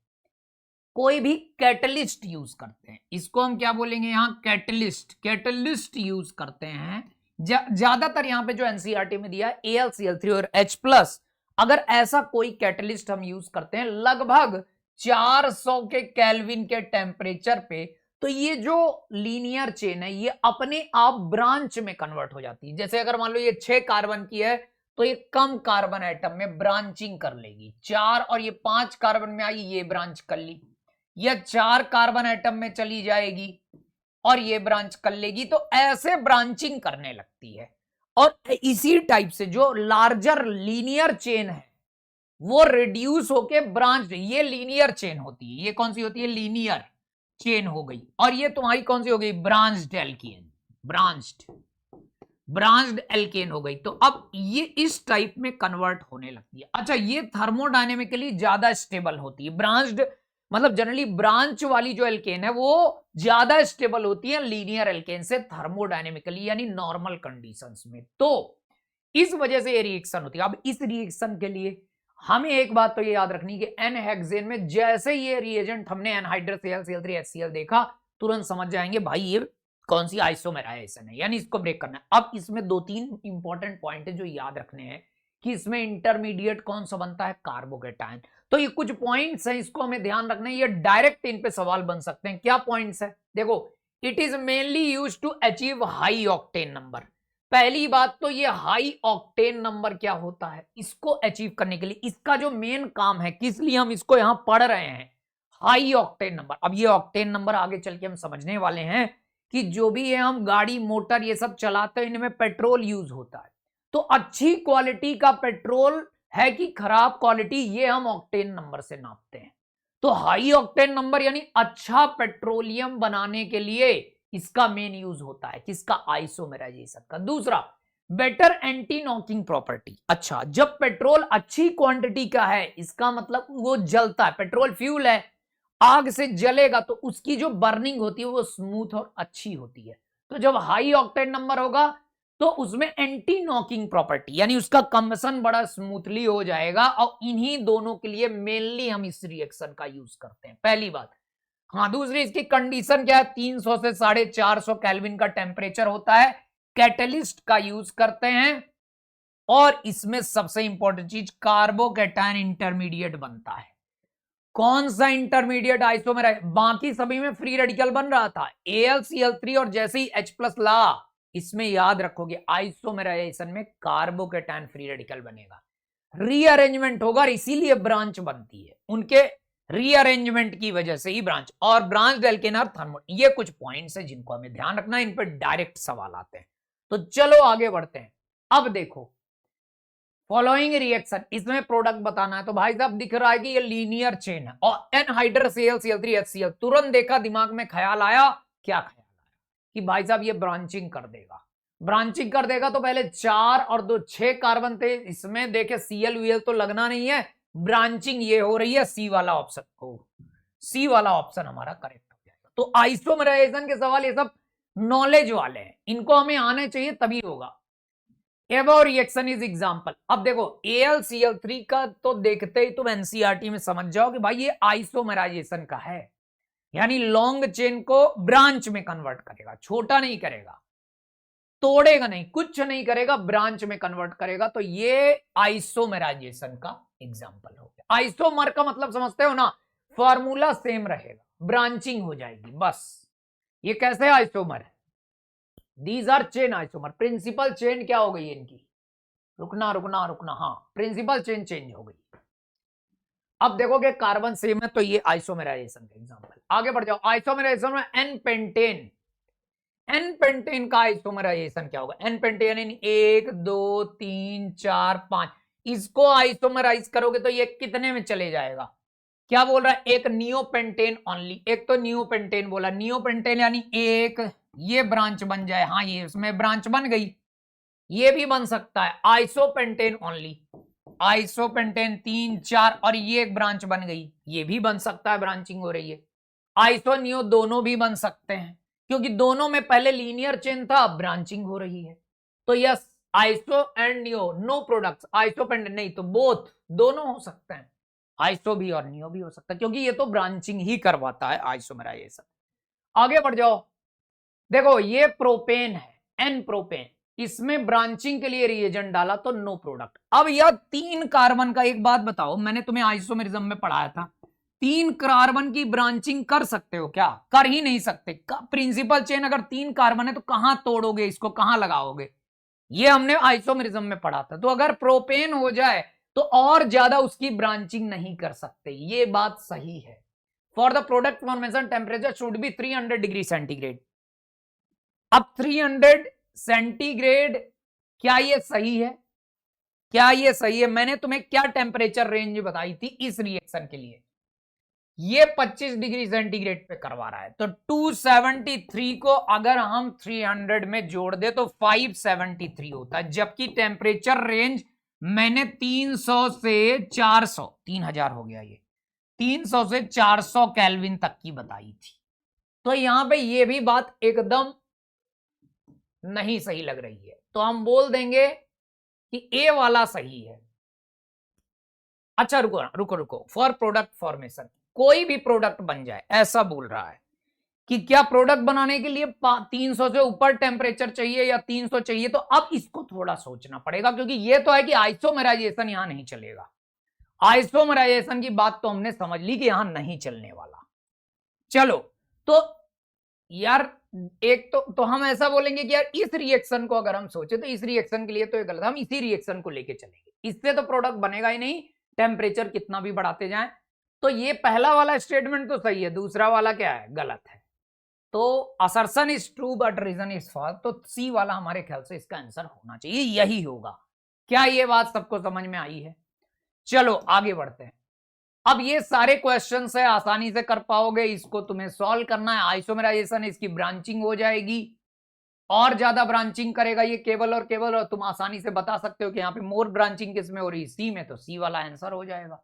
कोई भी कैटलिस्ट यूज करते हैं, इसको हम क्या बोलेंगे यहां? कैटलिस्ट यूज करते हैं। ज्यादातर यहां पे जो एनसीईआरटी में दिया है AlCl3 और H+, अगर ऐसा कोई कैटलिस्ट हम यूज करते हैं लगभग 400 के केल्विन के टेम्परेचर पे, तो ये जो लीनियर चेन है ये अपने आप ब्रांच में कन्वर्ट हो जाती है। जैसे अगर मान लो ये 6 कार्बन की है, तो ये कम कार्बन एटम में ब्रांचिंग कर लेगी, 4 और ये 5 कार्बन में आई, ये ब्रांच कर ली, या 4 कार्बन एटम में चली जाएगी और ये ब्रांच कर लेगी, तो ऐसे ब्रांचिंग करने लगती है। और इसी टाइप से जो लार्जर लीनियर चेन है वो रिड्यूस होके ब्रांच, ये लीनियर चेन होती है, ये कौन सी होती है? लीनियर चेन हो गई, और ये तुम्हारी कौन सी हो गई? ब्रांच्ड एल्केन, ब्रांच्ड एल्केन हो गई। तो अब ये इस टाइप में कन्वर्ट होने लगती है। अच्छा, ये थर्मोडायनेमिकली ज्यादा स्टेबल होती है, ब्रांच्ड मतलब जनरली ब्रांच वाली जो एल्केन है वो ज्यादा स्टेबल होती है लीनियर एल्केन से थर्मोडायनेमिकली, यानी नॉर्मल कंडीशंस में। तो इस वजह से ये रिएक्शन होती है। अब इस रिएक्शन के लिए हमें एक बात तो ये याद रखनी कि एन हेक्सेन में जैसे ये रिएजेंट हमने एनहाइड्रस Cl3 HCl देखा, तुरंत समझ जाएंगे भाई ये कौन सी आइसोमेराइजेशन है, यानी इसको ब्रेक करना है। अब इसमें 2-3 इंपॉर्टेंट पॉइंट है जो याद रखने हैं कि इसमें इंटरमीडिएट कौन सा बनता है? कार्बोकेटायन। तो ये कुछ पॉइंट्स हैं, इसको हमें ध्यान रखना है, ये डायरेक्ट इन पे सवाल बन सकते हैं। क्या पॉइंट्स है? देखो, it is mainly used to achieve high octane number. पहली बात तो ये हाई ऑक्टेन नंबर क्या होता है, इसको अचीव करने के लिए इसका जो मेन काम है, किस लिए हम इसको यहां पढ़ रहे हैं, हाई ऑक्टेन नंबर। अब ये ऑक्टेन नंबर आगे चल के हम समझने वाले हैं कि जो भी है हम गाड़ी मोटर ये सब चलाते हैं, इनमें पेट्रोल यूज होता है, तो अच्छी क्वालिटी का पेट्रोल है कि खराब क्वालिटी, ये हम ऑक्टेन नंबर से नापते हैं। तो हाई ऑक्टेन नंबर यानी अच्छा पेट्रोलियम बनाने के लिए इसका मेन यूज होता है, किसका? आइसोमेराइजेशन का। दूसरा, बेटर एंटी नॉकिंग प्रॉपर्टी। अच्छा, जब पेट्रोल अच्छी क्वांटिटी का है, इसका मतलब वो जलता है, पेट्रोल फ्यूल है, आग से जलेगा तो उसकी जो बर्निंग होती है वो स्मूथ और अच्छी होती है। तो जब हाई ऑक्टेन नंबर होगा तो उसमें एंटी नॉकिंग प्रॉपर्टी यानी उसका कंबसन बड़ा स्मूथली हो जाएगा, और इन्हीं दोनों के लिए मेनली हम इस रिएक्शन का यूज करते हैं, पहली बात। हाँ, दूसरी इसकी कंडीशन क्या है? 300 से 450 केल्विन का टेम्परेचर होता है, कैटलिस्ट का यूज करते हैं, और इसमें सबसे इंपॉर्टेंट चीज कार्बोकेटायन इंटरमीडिएट बनता है। कौन सा इंटरमीडिएट आइसोमराइज, बाकी सभी में फ्री रेडिकल बन रहा था, AlCl3 और जैसे ही H+ ला, इसमें याद रखोगे आइसोमराइजेशन में कार्बोकेटायन फ्री रेडिकल बनेगा, रीअरेंजमेंट होगा और इसीलिए ब्रांच बनती है, उनके रीअरेंजमेंट की वजह से ही ब्रांच। और ब्रांच एल्केन और थर्मो, ये कुछ पॉइंट्स हैं जिनको हमें ध्यान रखना है, इन पर डायरेक्ट सवाल आते हैं। तो चलो आगे बढ़ते हैं। अब देखो फॉलोइंग रिएक्शन, इसमें प्रोडक्ट बताना है, तो भाई साहब दिख रहा है कि ये लीनियर चेन है और NHCl, तुरंत देखा दिमाग में ख्याल आया, क्या ख्याल आया कि भाई साहब ये ब्रांचिंग कर देगा। ब्रांचिंग कर देगा तो पहले 4 और 2 6 कार्बन थे, इसमें देखे ClVl तो लगना नहीं है, ब्रांचिंग ये हो रही है, सी वाला ऑप्शन, सी वाला ऑप्शन हमारा करेक्ट हो जाएगा। तो आइसोमराइजेशन के सवाल ये सब नॉलेज वाले हैं, इनको हमें आने चाहिए तभी होगा। एबो रिएक्शन इज एग्जांपल। अब देखो AlCl3 का तो देखते ही तुम NCERT में समझ जाओ कि भाई ये आइसोमराइजेशन का है, यानी लॉन्ग चेन को ब्रांच में कन्वर्ट करेगा, छोटा नहीं करेगा, तोड़ेगा नहीं, कुछ नहीं करेगा, ब्रांच में कन्वर्ट करेगा, तो ये आइसोमराइजेशन का एग्जांपल हो गया। आइसोमर का मतलब समझते हो ना, फॉर्मूला सेम रहेगा, ब्रांचिंग हो जाएगी बस। ये कैसे आइसोमर है, these are chain isomer. Principal chain क्या हो गई इनकी, रुकना रुकना रुकना, हाँ प्रिंसिपल चेन चेंज हो गई। अब देखोगे कार्बन सेम है तो ये आइसोमराइजेशन का एग्जांपल। आगे बढ़ जाओ, आइसोमराइजेशन में एन पेंटेन का आइसोमराइजेशन क्या होगा, एन पेंटेन इन 1 2 3 4 5, इसको आइसोमराइज करोगे तो ये कितने में चले जाएगा, क्या बोल रहा है, एक नियोपेंटेन ओनली, एक तो नियोपेंटेन बोला, नियोपेंटेन यानी एक, ये ब्रांच बन जाए, हाँ ये इसमें ब्रांच बन गई, ये भी बन सकता है आइसोपेंटेन ओनली, आइसोपेंटेन 3 4 और ये एक ब्रांच बन गई, ये भी बन सकता है, ब्रांचिंग हो रही है। आइसोनियो दोनों भी बन सकते हैं क्योंकि दोनों में पहले लीनियर चेन था, ब्रांचिंग हो रही है। तो yes iso and neo, no products, isopentane नहीं तो बोथ, दोनों हो सकते हैं, आइसो भी और नियो भी हो सकता है, क्योंकि ये तो ब्रांचिंग ही करवाता है आइसोमराइजेशन। आगे बढ़ जाओ, देखो ये प्रोपेन है, एन प्रोपेन, इसमें ब्रांचिंग के लिए रिएजेंट डाला तो नो प्रोडक्ट। अब यह 3 कार्बन का एक बात बताओ, मैंने तुम्हें आइसोमेरिज्म में पढ़ाया था, 3 कार्बन की ब्रांचिंग कर सकते हो क्या, कर ही नहीं सकते। प्रिंसिपल चेन अगर 3 कार्बन है तो कहां तोड़ोगे इसको, कहां लगाओगे, ये हमने आइसोमेरिज्म में पढ़ा था। तो अगर प्रोपेन हो जाए तो और ज्यादा उसकी ब्रांचिंग नहीं कर सकते, ये बात सही है। For the product formation temperature should be 300 degree centigrade. अब 300 सेंटीग्रेड, क्या ये सही है, क्या ये सही है, मैंने तुम्हें क्या टेम्परेचर रेंज बताई थी इस रिएक्शन के लिए, ये 25 डिग्री सेंटीग्रेड पे करवा रहा है, तो 273 को अगर हम 300 में जोड़ दे तो 573 होता है, जबकि टेम्परेचर रेंज मैंने 300 से 400, 3000 हो गया, ये 300 से 400 केल्विन तक की बताई थी। तो यहां पे ये भी बात एकदम नहीं सही लग रही है, तो हम बोल देंगे कि ए वाला सही है। अच्छा रुको रुको रुको, फॉर प्रोडक्ट फॉर्मेशन, कोई भी प्रोडक्ट बन जाए, ऐसा बोल रहा है कि क्या प्रोडक्ट बनाने के लिए 300 से ऊपर टेम्परेचर चाहिए या 300 चाहिए, तो अब इसको थोड़ा सोचना पड़ेगा, क्योंकि ये तो है कि आइसोमेराइजेशन यहां नहीं चलेगा, आइसोमेराइजेशन की बात तो हमने समझ ली कि यहां नहीं चलने वाला। चलो तो यार एक तो हम ऐसा बोलेंगे कि यार इस रिएक्शन को अगर हम सोचे तो इस रिएक्शन के लिए तो ये गलत, हम इसी रिएक्शन को लेके चलेंगे, इससे तो प्रोडक्ट बनेगा ही नहीं, टेम्परेचर कितना भी बढ़ाते जाएं। तो ये पहला वाला स्टेटमेंट तो सही है, दूसरा वाला क्या है, गलत है। तो assertion is true but reason is false, तो सी वाला हमारे ख्याल से इसका आंसर होना चाहिए, यही होगा। क्या ये बात सबको समझ में आई है? चलो आगे बढ़ते हैं। अब ये सारे क्वेश्चन है, आसानी से कर पाओगे, इसको तुम्हें सॉल्व करना है। आइसोमेराइजेशन, इसकी ब्रांचिंग हो जाएगी, और ज्यादा ब्रांचिंग करेगा ये केवल और केवल, और तुम आसानी से बता सकते हो कि यहाँ पे मोर ब्रांचिंग किसमें हो रही है, सी में, तो सी वाला आंसर हो जाएगा।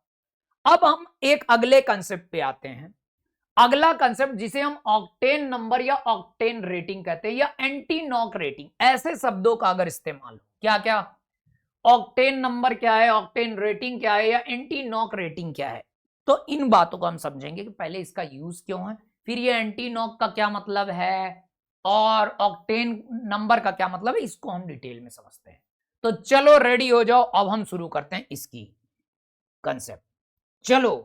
अब हम एक अगले कंसेप्ट पे आते हैं। अगला कंसेप्ट जिसे हम ऑक्टेन नंबर या ऑक्टेन रेटिंग कहते हैं, या एंटी नॉक रेटिंग, ऐसे शब्दों का अगर इस्तेमाल हो, क्या क्या, ऑक्टेन नंबर क्या है, ऑक्टेन रेटिंग क्या है, या एंटी नॉक रेटिंग क्या है, तो इन बातों को हम समझेंगे कि पहले इसका यूज क्यों है, फिर ये एंटी नॉक का क्या मतलब है, और ऑक्टेन नंबर का क्या मतलब है, इसको हम डिटेल में समझते हैं। तो चलो रेडी हो जाओ, अब हम शुरू करते हैं इसकी कंसेप्ट। चलो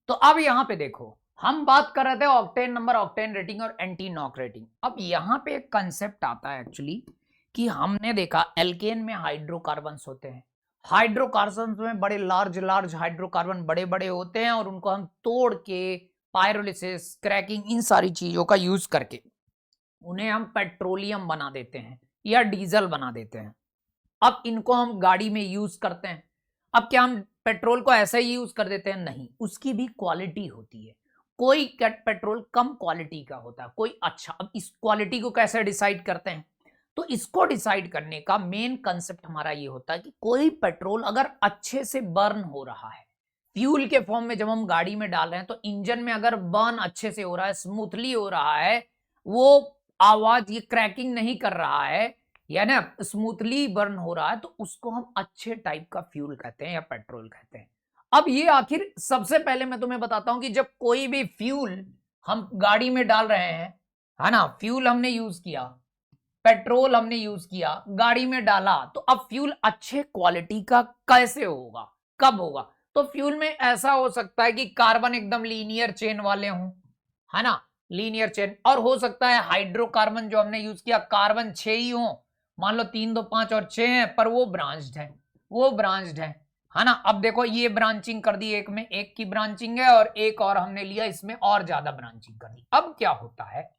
तो अब यहां पे देखो, हम बात कर रहे थे ऑक्टेन नंबर, ऑक्टेन रेटिंग और एंटी नॉक रेटिंग। अब यहां पे एक कंसेप्ट आता है एक्चुअली कि हमने देखा एल्केन में हाइड्रोकार्बन्स होते हैं, हाइड्रोकार्बन्स में बड़े लार्ज लार्ज हाइड्रोकार्बन बड़े बड़े होते हैं और उनको हम तोड़ के पायरोलिसिस, क्रैकिंग, इन सारी चीजों का यूज करके उन्हें हम पेट्रोलियम बना देते हैं या डीजल बना देते हैं। अब इनको हम गाड़ी में यूज करते हैं। अब क्या हम पेट्रोल को ऐसा ही यूज कर देते हैं? नहीं, उसकी भी क्वालिटी होती है। कोई पेट्रोल कम क्वालिटी का होता है, कोई अच्छा। अब इस क्वालिटी को कैसे डिसाइड करते हैं? तो इसको डिसाइड करने का मेन कंसेप्ट हमारा ये होता है कि कोई पेट्रोल अगर अच्छे से बर्न हो रहा है, फ्यूल के फॉर्म में जब हम गाड़ी में डाल रहे हैं, तो इंजन में अगर बर्न अच्छे से हो रहा है, स्मूथली हो रहा है, वो आवाज, ये क्रैकिंग नहीं कर रहा है, या ना स्मूथली बर्न हो रहा है, तो उसको हम अच्छे टाइप का फ्यूल कहते हैं या पेट्रोल कहते हैं। अब ये आखिर सबसे पहले मैं तुम्हें बताता हूं कि जब कोई भी फ्यूल हम गाड़ी में डाल रहे हैं, है ना, फ्यूल हमने यूज किया, पेट्रोल हमने यूज किया, गाड़ी में डाला, तो अब फ्यूल अच्छे क्वालिटी का कैसे होगा, कब होगा? तो फ्यूल में ऐसा हो सकता है कि कार्बन एकदम लीनियर चेन वाले हों, है ना, लीनियर चेन। और हो सकता है हाइड्रोकार्बन जो हमने यूज किया, कार्बन 6 ही हो, मान लो 3 2 5 और 6 है, पर वो ब्रांच्ड है, वो ब्रांच्ड है ना। अब देखो ये ब्रांचिंग कर दी, एक में एक की ब्रांचिंग है और एक और हमने लिया, इसमें और ज्यादा ब्रांचिंग कर दी। अब क्या होता है,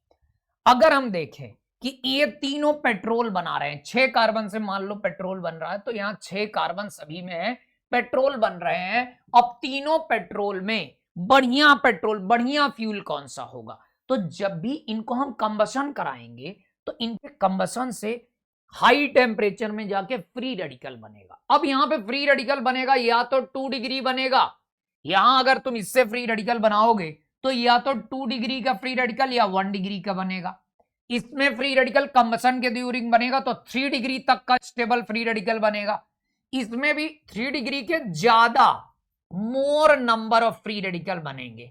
अगर हम देखें कि ये तीनों पेट्रोल बना रहे हैं, 6 कार्बन से मान लो पेट्रोल बन रहा है, तो यहां 6 कार्बन सभी में है, पेट्रोल बन रहे हैं। अब तीनों पेट्रोल में बढ़िया पेट्रोल, बढ़िया फ्यूल कौन सा होगा? तो जब भी इनको हम कंबशन कराएंगे, तो इनके कंबशन से हाई टेम्परेचर में जाके फ्री रेडिकल बनेगा। अब यहां पे फ्री रेडिकल बनेगा या तो 2 डिग्री बनेगा, यहां अगर तुम इससे फ्री रेडिकल बनाओगे तो या तो 2 डिग्री का फ्री रेडिकल या 1 डिग्री का बनेगा। इसमें फ्री रेडिकल कंबशन के ड्यूरिंग बनेगा तो 3 डिग्री तक का स्टेबल फ्री रेडिकल बनेगा। इसमें भी 3 डिग्री के ज्यादा, मोर नंबर ऑफ फ्री रेडिकल बनेंगे।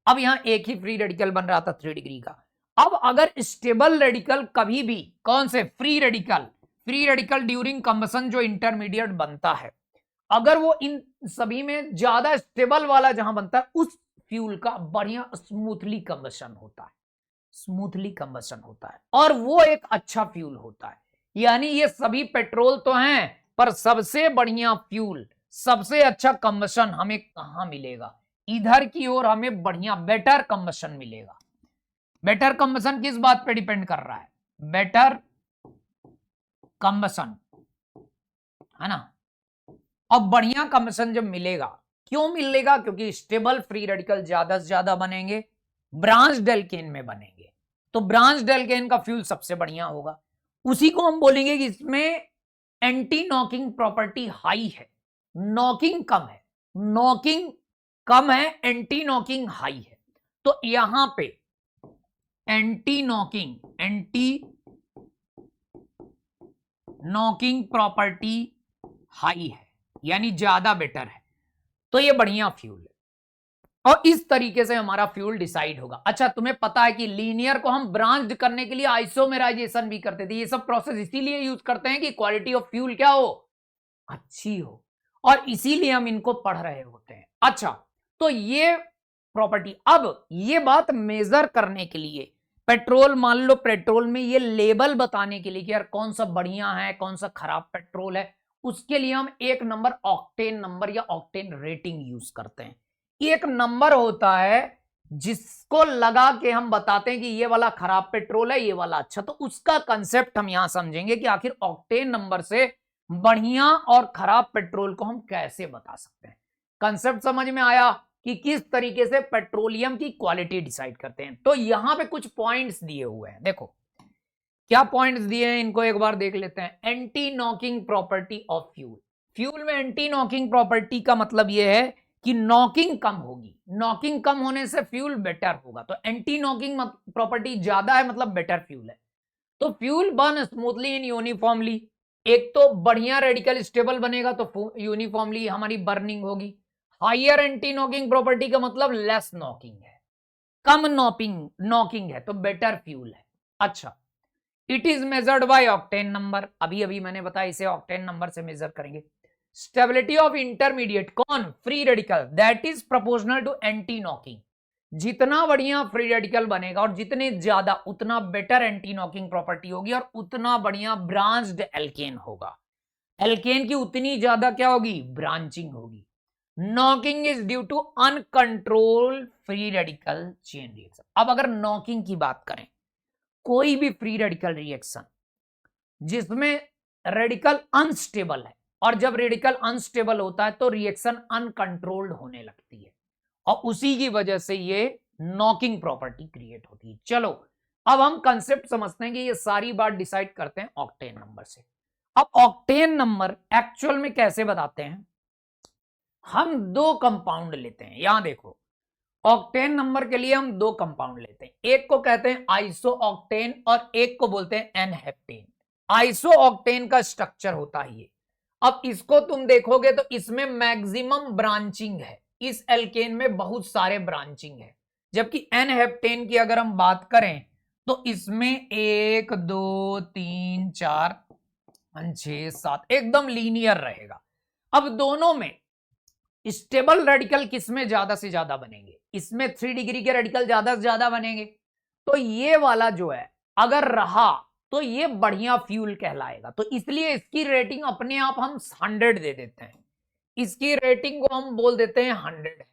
अब यहां एक ही फ्री रेडिकल बन रहा था 3 डिग्री का। अब अगर स्टेबल रेडिकल कभी भी, कौन से फ्री रेडिकल ड्यूरिंग कंबशन जो इंटरमीडिएट बनता है, अगर वो इन सभी में ज्यादा स्टेबल वाला जहां बनता है, उस फ्यूल का बढ़िया स्मूथली कंबशन होता है, स्मूथली कंबशन होता है, और वो एक अच्छा फ्यूल होता है। यानी ये सभी पेट्रोल तो हैं, पर सबसे बढ़िया फ्यूल, सबसे अच्छा कंबशन हमें कहां मिलेगा? इधर की ओर हमें बढ़िया बेटर कंबशन मिलेगा। बेटर कंबशन किस बात पे डिपेंड कर रहा है? बेटर कंबशन, है ना। अब बढ़िया कंबशन जब मिलेगा, क्यों मिलेगा? क्योंकि स्टेबल फ्री रेडिकल ज्यादा से ज्यादा बनेंगे, ब्रांच एल्केन में बनेंगे, तो ब्रांच एल्केन का फ्यूल सबसे बढ़िया होगा। उसी को हम बोलेंगे कि इसमें एंटी नॉकिंग प्रॉपर्टी हाई है, नॉकिंग कम है, नॉकिंग कम है, एंटी नॉकिंग हाई है। तो यहां पे एंटी नॉकिंग प्रॉपर्टी हाई है, यानी ज्यादा बेटर है, तो ये बढ़िया फ्यूल है। और इस तरीके से हमारा फ्यूल डिसाइड होगा। अच्छा, तुम्हें पता है कि लीनियर को हम ब्रांच्ड करने के लिए आइसोमेराइजेशन भी करते थे। ये सब प्रोसेस इसीलिए यूज करते हैं कि क्वालिटी ऑफ फ्यूल क्या हो? अच्छी हो, और इसीलिए हम इनको पढ़ रहे होते हैं। अच्छा, तो ये प्रॉपर्टी, अब ये बात मेजर करने के लिए, पेट्रोल, मान लो पेट्रोल में ये लेबल बताने के लिए कि यार कौन सा बढ़िया है, कौन सा खराब पेट्रोल है, उसके लिए हम एक नंबर ऑक्टेन नंबर या ऑक्टेन रेटिंग यूज करते हैं। एक नंबर होता है जिसको लगा के हम बताते हैं कि ये वाला खराब पेट्रोल है, ये वाला अच्छा। तो उसका कंसेप्ट हम यहां समझेंगे कि आखिर ऑक्टेन नंबर से बढ़िया और खराब पेट्रोल को हम कैसे बता सकते हैं। कंसेप्ट समझ में आया कि किस तरीके से पेट्रोलियम की क्वालिटी डिसाइड करते हैं। तो यहां पे कुछ पॉइंट्स दिए हुए हैं, देखो क्या पॉइंट्स दिए हैं, इनको एक बार देख लेते हैं। Anti knocking property of fuel, fuel में एंटी नॉकिंग प्रॉपर्टी का मतलब यह है कि नॉकिंग कम होगी, नॉकिंग कम होने से फ्यूल बेटर होगा। तो एंटी नॉकिंग प्रॉपर्टी ज्यादा है, मतलब बेटर फ्यूल है। तो फ्यूल बर्न स्मूथली इन यूनिफॉर्मली, एक तो बढ़िया रेडिकल स्टेबल बनेगा तो यूनिफॉर्मली हमारी बर्निंग होगी। हायर एंटी नॉकिंग प्रॉपर्टी का मतलब लेस नॉकिंग है, कम नॉकिंग है, तो बेटर फ्यूल है। अच्छा, it is measured by octane number, अभी अभी मैंने बताया इसे ऑक्टेन नंबर से मेजर करेंगे। स्टेबिलिटी ऑफ इंटरमीडिएट, कौन? Free radical, that is proportional to anti knocking. जितना बढ़िया फ्री रेडिकल बनेगा और जितने ज्यादा उतना बेटर एंटी नॉकिंग प्रॉपर्टी होगी और उतना बढ़िया ब्रांच्ड एल्केन होगा। एल्केन की उतनी ज्यादा क्या होगी? ब्रांचिंग होगी। Knocking is due to uncontrolled free radical chain reaction. अब अगर नॉकिंग की बात करें, कोई भी फ्री रेडिकल रिएक्शन जिसमें रेडिकल अनस्टेबल है, और जब रेडिकल अनस्टेबल होता है तो रिएक्शन अनकंट्रोल्ड होने लगती है और उसी की वजह से ये नॉकिंग प्रॉपर्टी क्रिएट होती है। चलो अब हम कंसेप्ट समझते हैं कि ये सारी बात डिसाइड करते हैं ऑक्टेन नंबर से। अब ऑक्टेन नंबर एक्चुअल में कैसे बताते हैं? हम दो कंपाउंड लेते हैं, यहां देखो, ऑक्टेन नंबर के लिए हम दो कंपाउंड लेते हैं, एक को कहते हैं आइसो ऑक्टेन और एक को बोलते हैं एन हेप्टेन। आइसो ऑक्टेन का स्ट्रक्चर होता है ये। अब इसको तुम देखोगे तो इसमें मैक्सिमम ब्रांचिंग है, इस एल्केन में बहुत सारे ब्रांचिंग है, जबकि एन हेप्टेन की अगर हम बात करें तो इसमें 1 2 3 4 5 6 7 एकदम लीनियर रहेगा। अब दोनों में स्टेबल रेडिकल किसमें ज्यादा से ज्यादा बनेंगे? इसमें 3 डिग्री के रेडिकल ज्यादा से ज्यादा बनेंगे। तो ये वाला जो है अगर रहा तो ये बढ़िया फ्यूल कहलाएगा, तो इसलिए इसकी रेटिंग अपने आप हम 100 दे देते हैं। इसकी रेटिंग को हम बोल देते हैं 100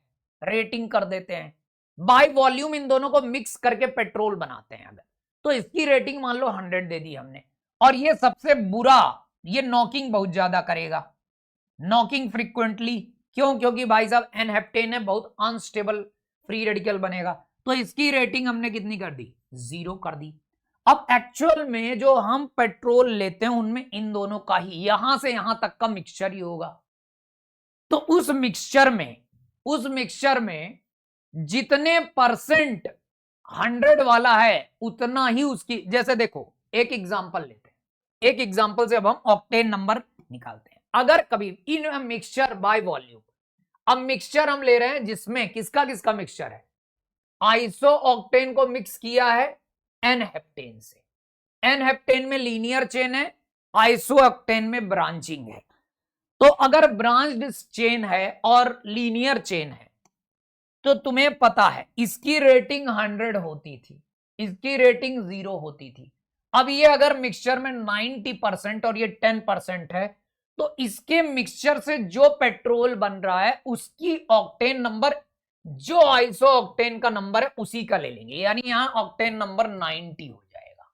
रेटिंग कर देते हैं। बाय वॉल्यूम इन दोनों को मिक्स करके पेट्रोल बनाते हैं अगर, तो इसकी रेटिंग मान लो 100 दे दी हमने। और ये सबसे बुरा, ये नॉकिंग बहुत ज्यादा करेगा, नॉकिंग फ्रीक्वेंटली। क्यों? क्योंकि भाई साहब एन हेप्टेन है, बहुत अनस्टेबल फ्री रेडिकल बनेगा, तो इसकी रेटिंग हमने कितनी कर दी? 0 कर दी। अब एक्चुअल में जो हम पेट्रोल लेते हैं उनमें इन दोनों का ही यहां से यहां तक का मिक्सचर ही होगा। तो उस मिक्सचर में जितने परसेंट 100 वाला है उतना ही उसकी, जैसे देखो एक एग्जांपल लेते हैं, एक एग्जांपल से अब हम ऑक्टेन नंबर निकालते हैं। अगर कभी इन मिक्सचर बाय वॉल्यूम, अब मिक्सचर हम ले रहे हैं जिसमें किसका किसका मिक्सचर है? आइसो ऑक्टेन को मिक्स किया है एन हेप्टेन से। एन हेप्टेन में लीनियर चेन है, आइसो ऑक्टेन में ब्रांचिंग है। तो अगर ब्रांच्ड चेन है और लीनियर चेन है तो तुम्हें पता है इसकी रेटिंग 100 होती थी, इसकी रेटिंग 0 होती थी। अब ये अगर मिक्सचर में 90% और ये 10% है तो इसके मिक्सचर से जो पेट्रोल बन रहा है उसकी ऑक्टेन नंबर, जो आइसो ऑक्टेन का नंबर है उसी का ले लेंगे, यानी यहां ऑक्टेन नंबर 90 हो जाएगा,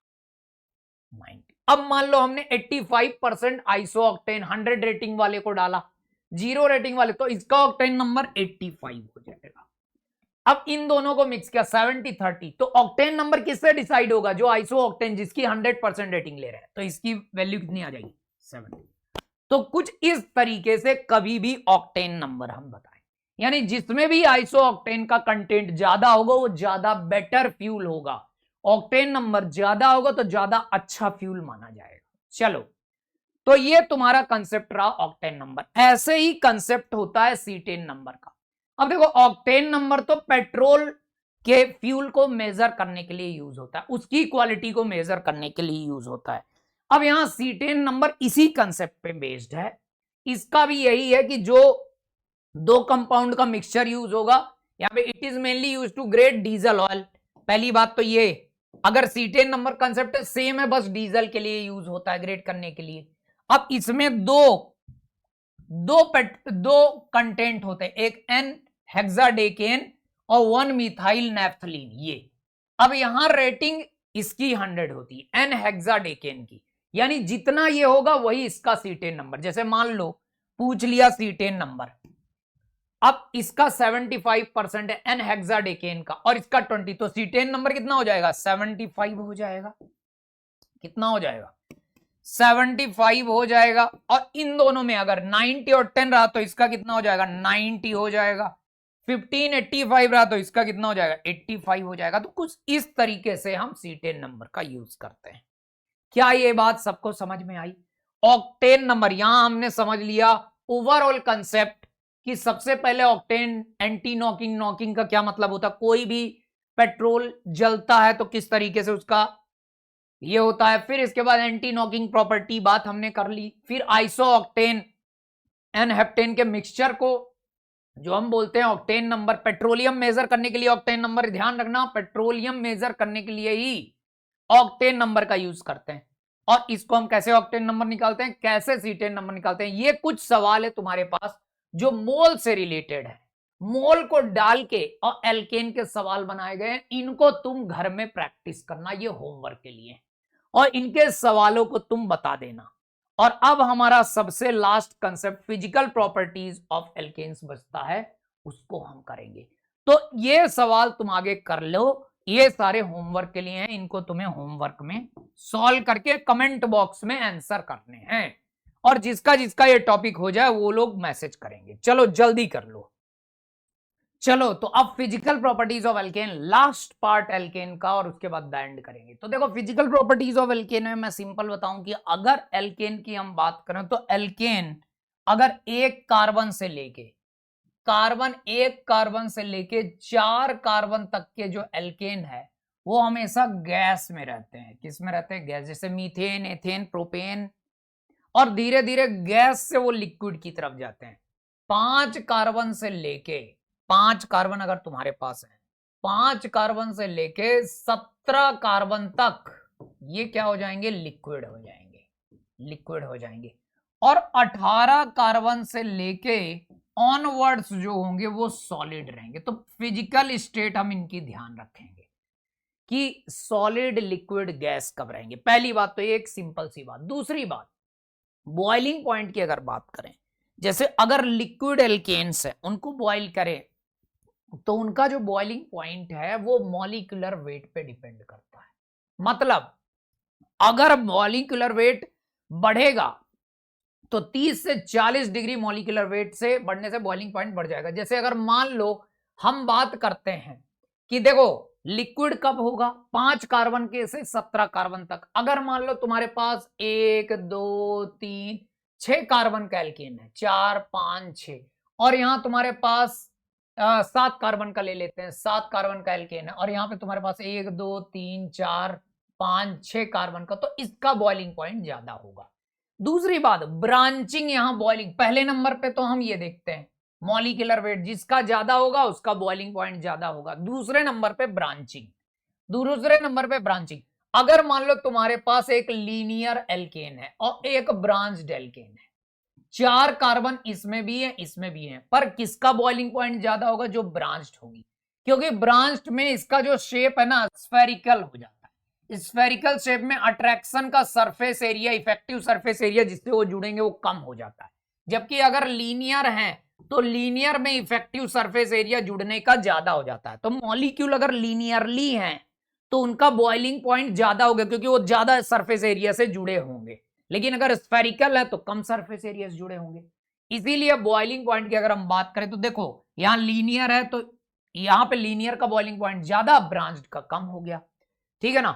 90। अब मान लो हमने 85% आइसो ऑक्टेन 100 रेटिंग वाले को डाला, 0 रेटिंग वाले, तो इसका ऑक्टेन नंबर 85 हो जाएगा। अब इन दोनों को मिक्स किया 70-30, तो ऑक्टेन नंबर किससे डिसाइड होगा? जो आइसो ऑक्टेन जिसकी 100% रेटिंग ले रहे हैं, तो इसकी वैल्यू कितनी आ जाएगी? 70। तो कुछ इस तरीके से कभी भी ऑक्टेन नंबर हम बताएं, यानी जिसमें भी आइसो ऑक्टेन का कंटेंट ज्यादा होगा वो ज्यादा बेटर फ्यूल होगा, ऑक्टेन नंबर ज्यादा होगा तो ज्यादा अच्छा फ्यूल माना जाएगा। चलो, तो ये तुम्हारा कंसेप्ट रहा ऑक्टेन नंबर। ऐसे ही कंसेप्ट होता है सीटेन नंबर का। अब देखो ऑक्टेन नंबर तो पेट्रोल के फ्यूल को मेजर करने के लिए यूज होता है, उसकी क्वालिटी को मेजर करने के लिए यूज होता है। अब यहां सीटेन नंबर इसी कंसेप्ट पे बेस्ड है, इसका भी यही है कि जो दो कंपाउंड का मिक्सचर यूज होगा, यहां पे it is mainly use to grade diesel oil. पहली बात तो ये, अगर सीटेन नंबर कंसेप्ट सेम है, बस डीजल के लिए यूज होता है ग्रेड करने के लिए। अब इसमें दो कंटेंट होते हैं, एक एन हेक्साडेकेन और 1 मिथाइल नैफ्थलीन, ये। अब यहां रेटिंग इसकी 100 होती है एन हेक्साडेकेन की, यानी जितना ये होगा वही इसका सीटेन नंबर। जैसे मान लो पूछ लिया सीटेन नंबर, अब इसका 75% है एन हेक्साडेकेन का और इसका 20, तो सीटेन नंबर कितना हो जाएगा? 75 हो जाएगा। कितना हो जाएगा? 75 हो जाएगा। और इन दोनों में अगर 90 और 10 रहा तो इसका कितना हो जाएगा? 90 हो जाएगा। 15 85 रहा तो इसका कितना हो जाएगा? 85 हो जाएगा। तो कुछ इस तरीके से हम सीटेन नंबर का यूज करते हैं। क्या ये बात सबको समझ में आई? ऑक्टेन नंबर, यहां हमने समझ लिया ओवरऑल कंसेप्ट कि सबसे पहले ऑक्टेन एंटी नॉकिंग, नॉकिंग का क्या मतलब होता है, कोई भी पेट्रोल जलता है तो किस तरीके से उसका ये होता है। फिर इसके बाद एंटी नॉकिंग प्रॉपर्टी बात हमने कर ली। फिर आइसो ऑक्टेन एन हेप्टेन के मिक्सचर को जो हम बोलते हैं ऑक्टेन नंबर, पेट्रोलियम मेजर करने के लिए ऑक्टेन नंबर, ध्यान रखना पेट्रोलियम मेजर करने के लिए ही ऑक्टेन नंबर का यूज करते हैं। और इसको हम कैसे ऑक्टेन नंबर निकालते हैं, कैसे सीटेन नंबर निकालते हैं, ये कुछ सवाल है तुम्हारे पास जो मोल से रिलेटेड है। मोल को डाल के और एल्केन के सवाल बनाए गए हैं, इनको तुम घर में प्रैक्टिस करना, ये होमवर्क के लिए, और इनके सवालों को तुम बता देना। और अब हमारा सबसे last concept physical properties of alkanes बचता है, उसको हम करेंगे। तो ये सवाल तुम आगे कर लो, ये सारे होमवर्क के लिए हैं, इनको तुम्हें होमवर्क में सॉल्व करके कमेंट बॉक्स में आंसर करने हैं, और जिसका जिसका ये टॉपिक हो जाए वो लोग मैसेज करेंगे। चलो जल्दी कर लो। चलो तो अब physical properties of alkane, last part alkane का, और उसके बाद द एंड करेंगे। तो देखो फिजिकल प्रॉपर्टीज ऑफ एल्केन में मैं सिंपल बताऊं कि अगर एल्केन की हम बात करें तो एल्केन अगर एक कार्बन से लेके चार कार्बन तक के जो एल्केन है वो हमेशा गैस में रहते हैं। किस में रहते हैं, गैस, जैसे मीथेन, एथेन, प्रोपेन, और धीरे धीरे गैस से वो लिक्विड की तरफ जाते हैं। 5 कार्बन से लेके 5 कार्बन अगर तुम्हारे पास है, 5 कार्बन से लेके 17 कार्बन तक ये क्या हो जाएंगे, लिक्विड हो जाएंगे। और 18 कार्बन से लेके ऑनवर्ड्स जो होंगे वो सॉलिड रहेंगे। तो फिजिकल स्टेट हम इनकी ध्यान रखेंगे कि सॉलिड, लिक्विड, गैस कब रहेंगे। पहली बात तो ये एक सिंपल सी बात। दूसरी बात, बॉइलिंग पॉइंट की अगर बात करें, जैसे अगर लिक्विड एल्केन्स है उनको बॉइल करें तो उनका जो बॉइलिंग पॉइंट है वो मॉलिक्यूलर वेट पे डिपेंड करता है। मतलब अगर मॉलिक्यूलर वेट बढ़ेगा तो 30 से 40 डिग्री मॉलिक्यूलर वेट से बढ़ने से बॉइलिंग पॉइंट बढ़ जाएगा। जैसे अगर मान लो हम बात करते हैं कि देखो लिक्विड कब होगा, 5 कार्बन के से 17 कार्बन तक। अगर मान लो तुम्हारे पास 1 2 3 6 कार्बन का एल्केन है, 4 5 6, और यहां तुम्हारे पास 7 कार्बन का ले लेते हैं, 7 कार्बन का एल्केन है, और यहां पे तुम्हारे पास 1 2 3 4 5 6 कार्बन का, तो इसका बॉइलिंग पॉइंट ज्यादा होगा। दूसरी बात, ब्रांचिंग, यहां बॉइलिंग पहले नंबर पे तो हम ये देखते हैं मॉलिक्यूलर वेट जिसका ज्यादा होगा उसका बॉइलिंग पॉइंट ज्यादा होगा। दूसरे नंबर पे ब्रांचिंग, अगर मान लो तुम्हारे पास एक लीनियर एल्केन है और एक ब्रांच्ड एल्केन है, 4 कार्बन इसमें भी है इसमें भी है, पर किसका बॉइलिंग पॉइंट ज्यादा होगा, जो ब्रांच्ड होगी, क्योंकि ब्रांच्ड में इसका जो शेप है ना स्फेरिकल हो जाता है। स्फेरिकल शेप में अट्रैक्शन का surface area, effective surface area जिससे वो जुड़ेंगे वो कम हो जाता है। जबकि अगर लीनियर है तो लीनियर में इफेक्टिव सरफेस एरिया जुड़ने का ज्यादा हो जाता है। तो मॉलिक्यूल अगर लीनियरली हैं तो उनका बॉइलिंग पॉइंट ज्यादा होगा क्योंकि वो ज्यादा सरफेस एरिया से जुड़े होंगे, लेकिन अगर स्फेरिकल है तो कम सरफेस एरिया से जुड़े होंगे। इसीलिए बॉइलिंग पॉइंट की अगर हम बात करें तो देखो यहां लीनियर है तो यहां पे लीनियर का बॉइलिंग पॉइंट ज्यादा, ब्रांच्ड का कम हो गया, ठीक है ना।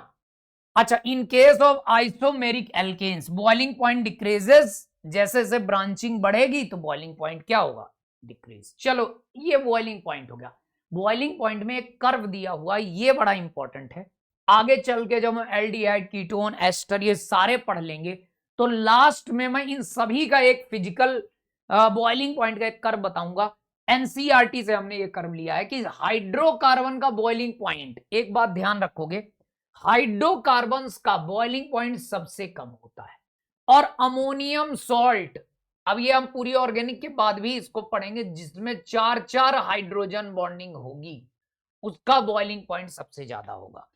अच्छा, in case of isomeric alkanes boiling point decreases, जैसे जैसे ब्रांचिंग बढ़ेगी तो बॉइलिंग पॉइंट क्या होगा, डिक्रीज। चलो ये बॉइलिंग पॉइंट हो गया। बॉइलिंग पॉइंट में एक कर्व दिया हुआ, ये बड़ा इंपॉर्टेंट है। आगे चल के जब हम एल्डिहाइड, कीटोन, एस्टर ये सारे पढ़ लेंगे तो लास्ट में मैं इन सभी का एक फिजिकल बॉइलिंग पॉइंट का एक कर्व बताऊंगा। एनसीईआरटी से हमने ये कर्व लिया है कि हाइड्रोकार्बन का बॉइलिंग पॉइंट, एक बात ध्यान रखोगे, हाइड्रोकार्बन्स का बॉइलिंग पॉइंट सबसे कम होता है, और अमोनियम सॉल्ट, अब ये हम पूरी ऑर्गेनिक के बाद भी इसको पढ़ेंगे, जिसमें 4 हाइड्रोजन बॉन्डिंग होगी, उसका बॉइलिंग पॉइंट सबसे ज्यादा होगा।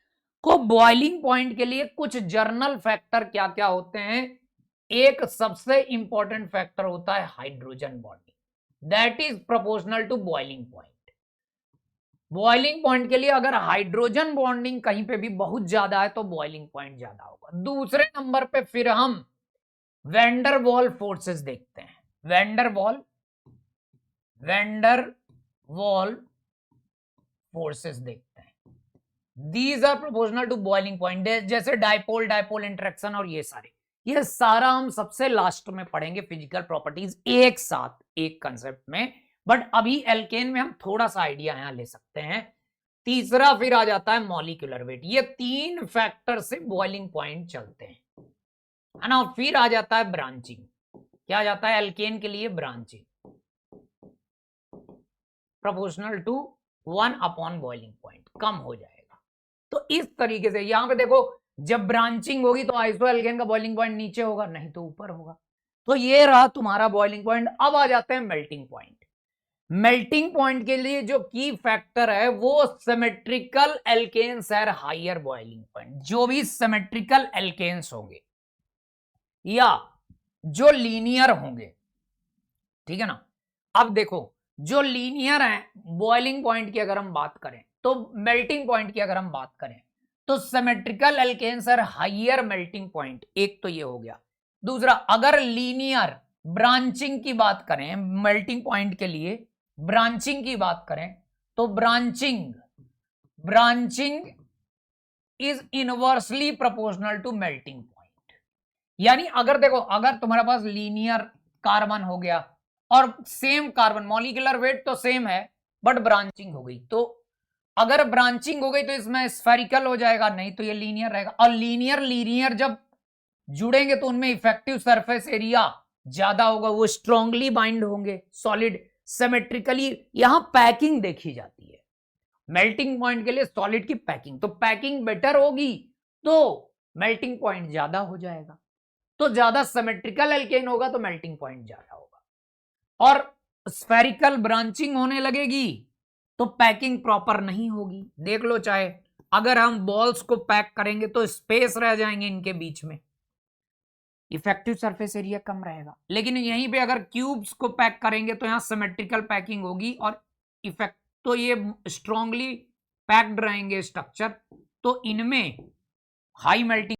को बॉइलिंग पॉइंट के लिए कुछ जर्नल फैक्टर क्या क्या होते हैं, एक सबसे इंपॉर्टेंट फैक्टर होता है hydrogen bonding, that is proportional to boiling point. Boiling point के लिए अगर हाइड्रोजन बॉन्डिंग कहीं पे भी बहुत ज्यादा है तो बॉइलिंग पॉइंट ज्यादा होगा। दूसरे नंबर पे फिर हम वैंडर वॉल फोर्सेस देखते हैं, वैंडर वॉल फोर्सेस देखते हैं। These are proportional to boiling point, जैसे डाइपोल इंटरेक्शन और ये सारा हम सबसे लास्ट में पढ़ेंगे फिजिकल प्रॉपर्टीज एक साथ एक कंसेप्ट में। बट अभी एल्केन में हम थोड़ा सा आइडिया यहां ले सकते हैं। तीसरा फिर आ जाता है मॉलिक्यूलर वेट, ये 3 फैक्टर से बॉइलिंग पॉइंट चलते हैं, है ना। फिर आ जाता है ब्रांचिंग, क्या जाता है एल्केन के लिए branching proportional to 1 upon boiling point, कम हो जाएगा। तो इस तरीके से यहां पे देखो जब ब्रांचिंग होगी तो आइसो एल्केन का बॉइलिंग पॉइंट नीचे होगा, नहीं तो ऊपर होगा। तो ये रहा तुम्हारा बॉइलिंग पॉइंट। अब आ जाते हैं मेल्टिंग पॉइंट। मेल्टिंग पॉइंट के लिए जो की फैक्टर है वो सिमेट्रिकल एल्केन्स है हायर बॉइलिंग पॉइंट। जो भी सिमेट्रिकल एल्केन्स होंगे या जो लीनियर होंगे, ठीक है ना। अब देखो जो लीनियर है बॉइलिंग पॉइंट की अगर हम बात करें, तो मेल्टिंग पॉइंट की अगर हम बात करें तो symmetrical alkanes are higher melting point. एक तो ये हो गया। दूसरा अगर लीनियर ब्रांचिंग की बात करें मेल्टिंग पॉइंट के लिए, ब्रांचिंग की बात करें तो branching is inversely proportional to melting point. यानी अगर देखो अगर तुम्हारे पास लीनियर कार्बन हो गया और सेम कार्बन मॉलिक्यूलर वेट तो सेम है बट ब्रांचिंग हो गई, तो अगर ब्रांचिंग हो गई तो इसमें स्फेरिकल हो जाएगा, नहीं तो ये लीनियर रहेगा। और लीनियर जब जुड़ेंगे तो उनमें इफेक्टिव सरफेस एरिया ज्यादा होगा, वो स्ट्रांगली बाइंड होंगे सॉलिड सिमेट्रिकली। यहां पैकिंग देखी जाती है मेल्टिंग पॉइंट के लिए, सॉलिड की पैकिंग। तो पैकिंग बेटर होगी तो मेल्टिंग पॉइंट ज्यादा हो जाएगा। तो ज्यादा सिमेट्रिकल एल्केन होगा तो मेल्टिंग पॉइंट ज्यादा होगा। और स्फेरिकल ब्रांचिंग होने लगेगी तो पैकिंग प्रॉपर नहीं होगी। देख लो चाहे अगर हम बॉल्स को पैक करेंगे तो स्पेस रह जाएंगे इनके बीच में, इफेक्टिव सरफेस एरिया कम रहेगा। लेकिन यहीं पे अगर क्यूब्स को पैक करेंगे तो यहां सिमेट्रिकल पैकिंग होगी और इफेक्ट, तो ये स्ट्रांगली पैक्ड रहेंगे स्ट्रक्चर, तो इनमें हाई मेल्टिंग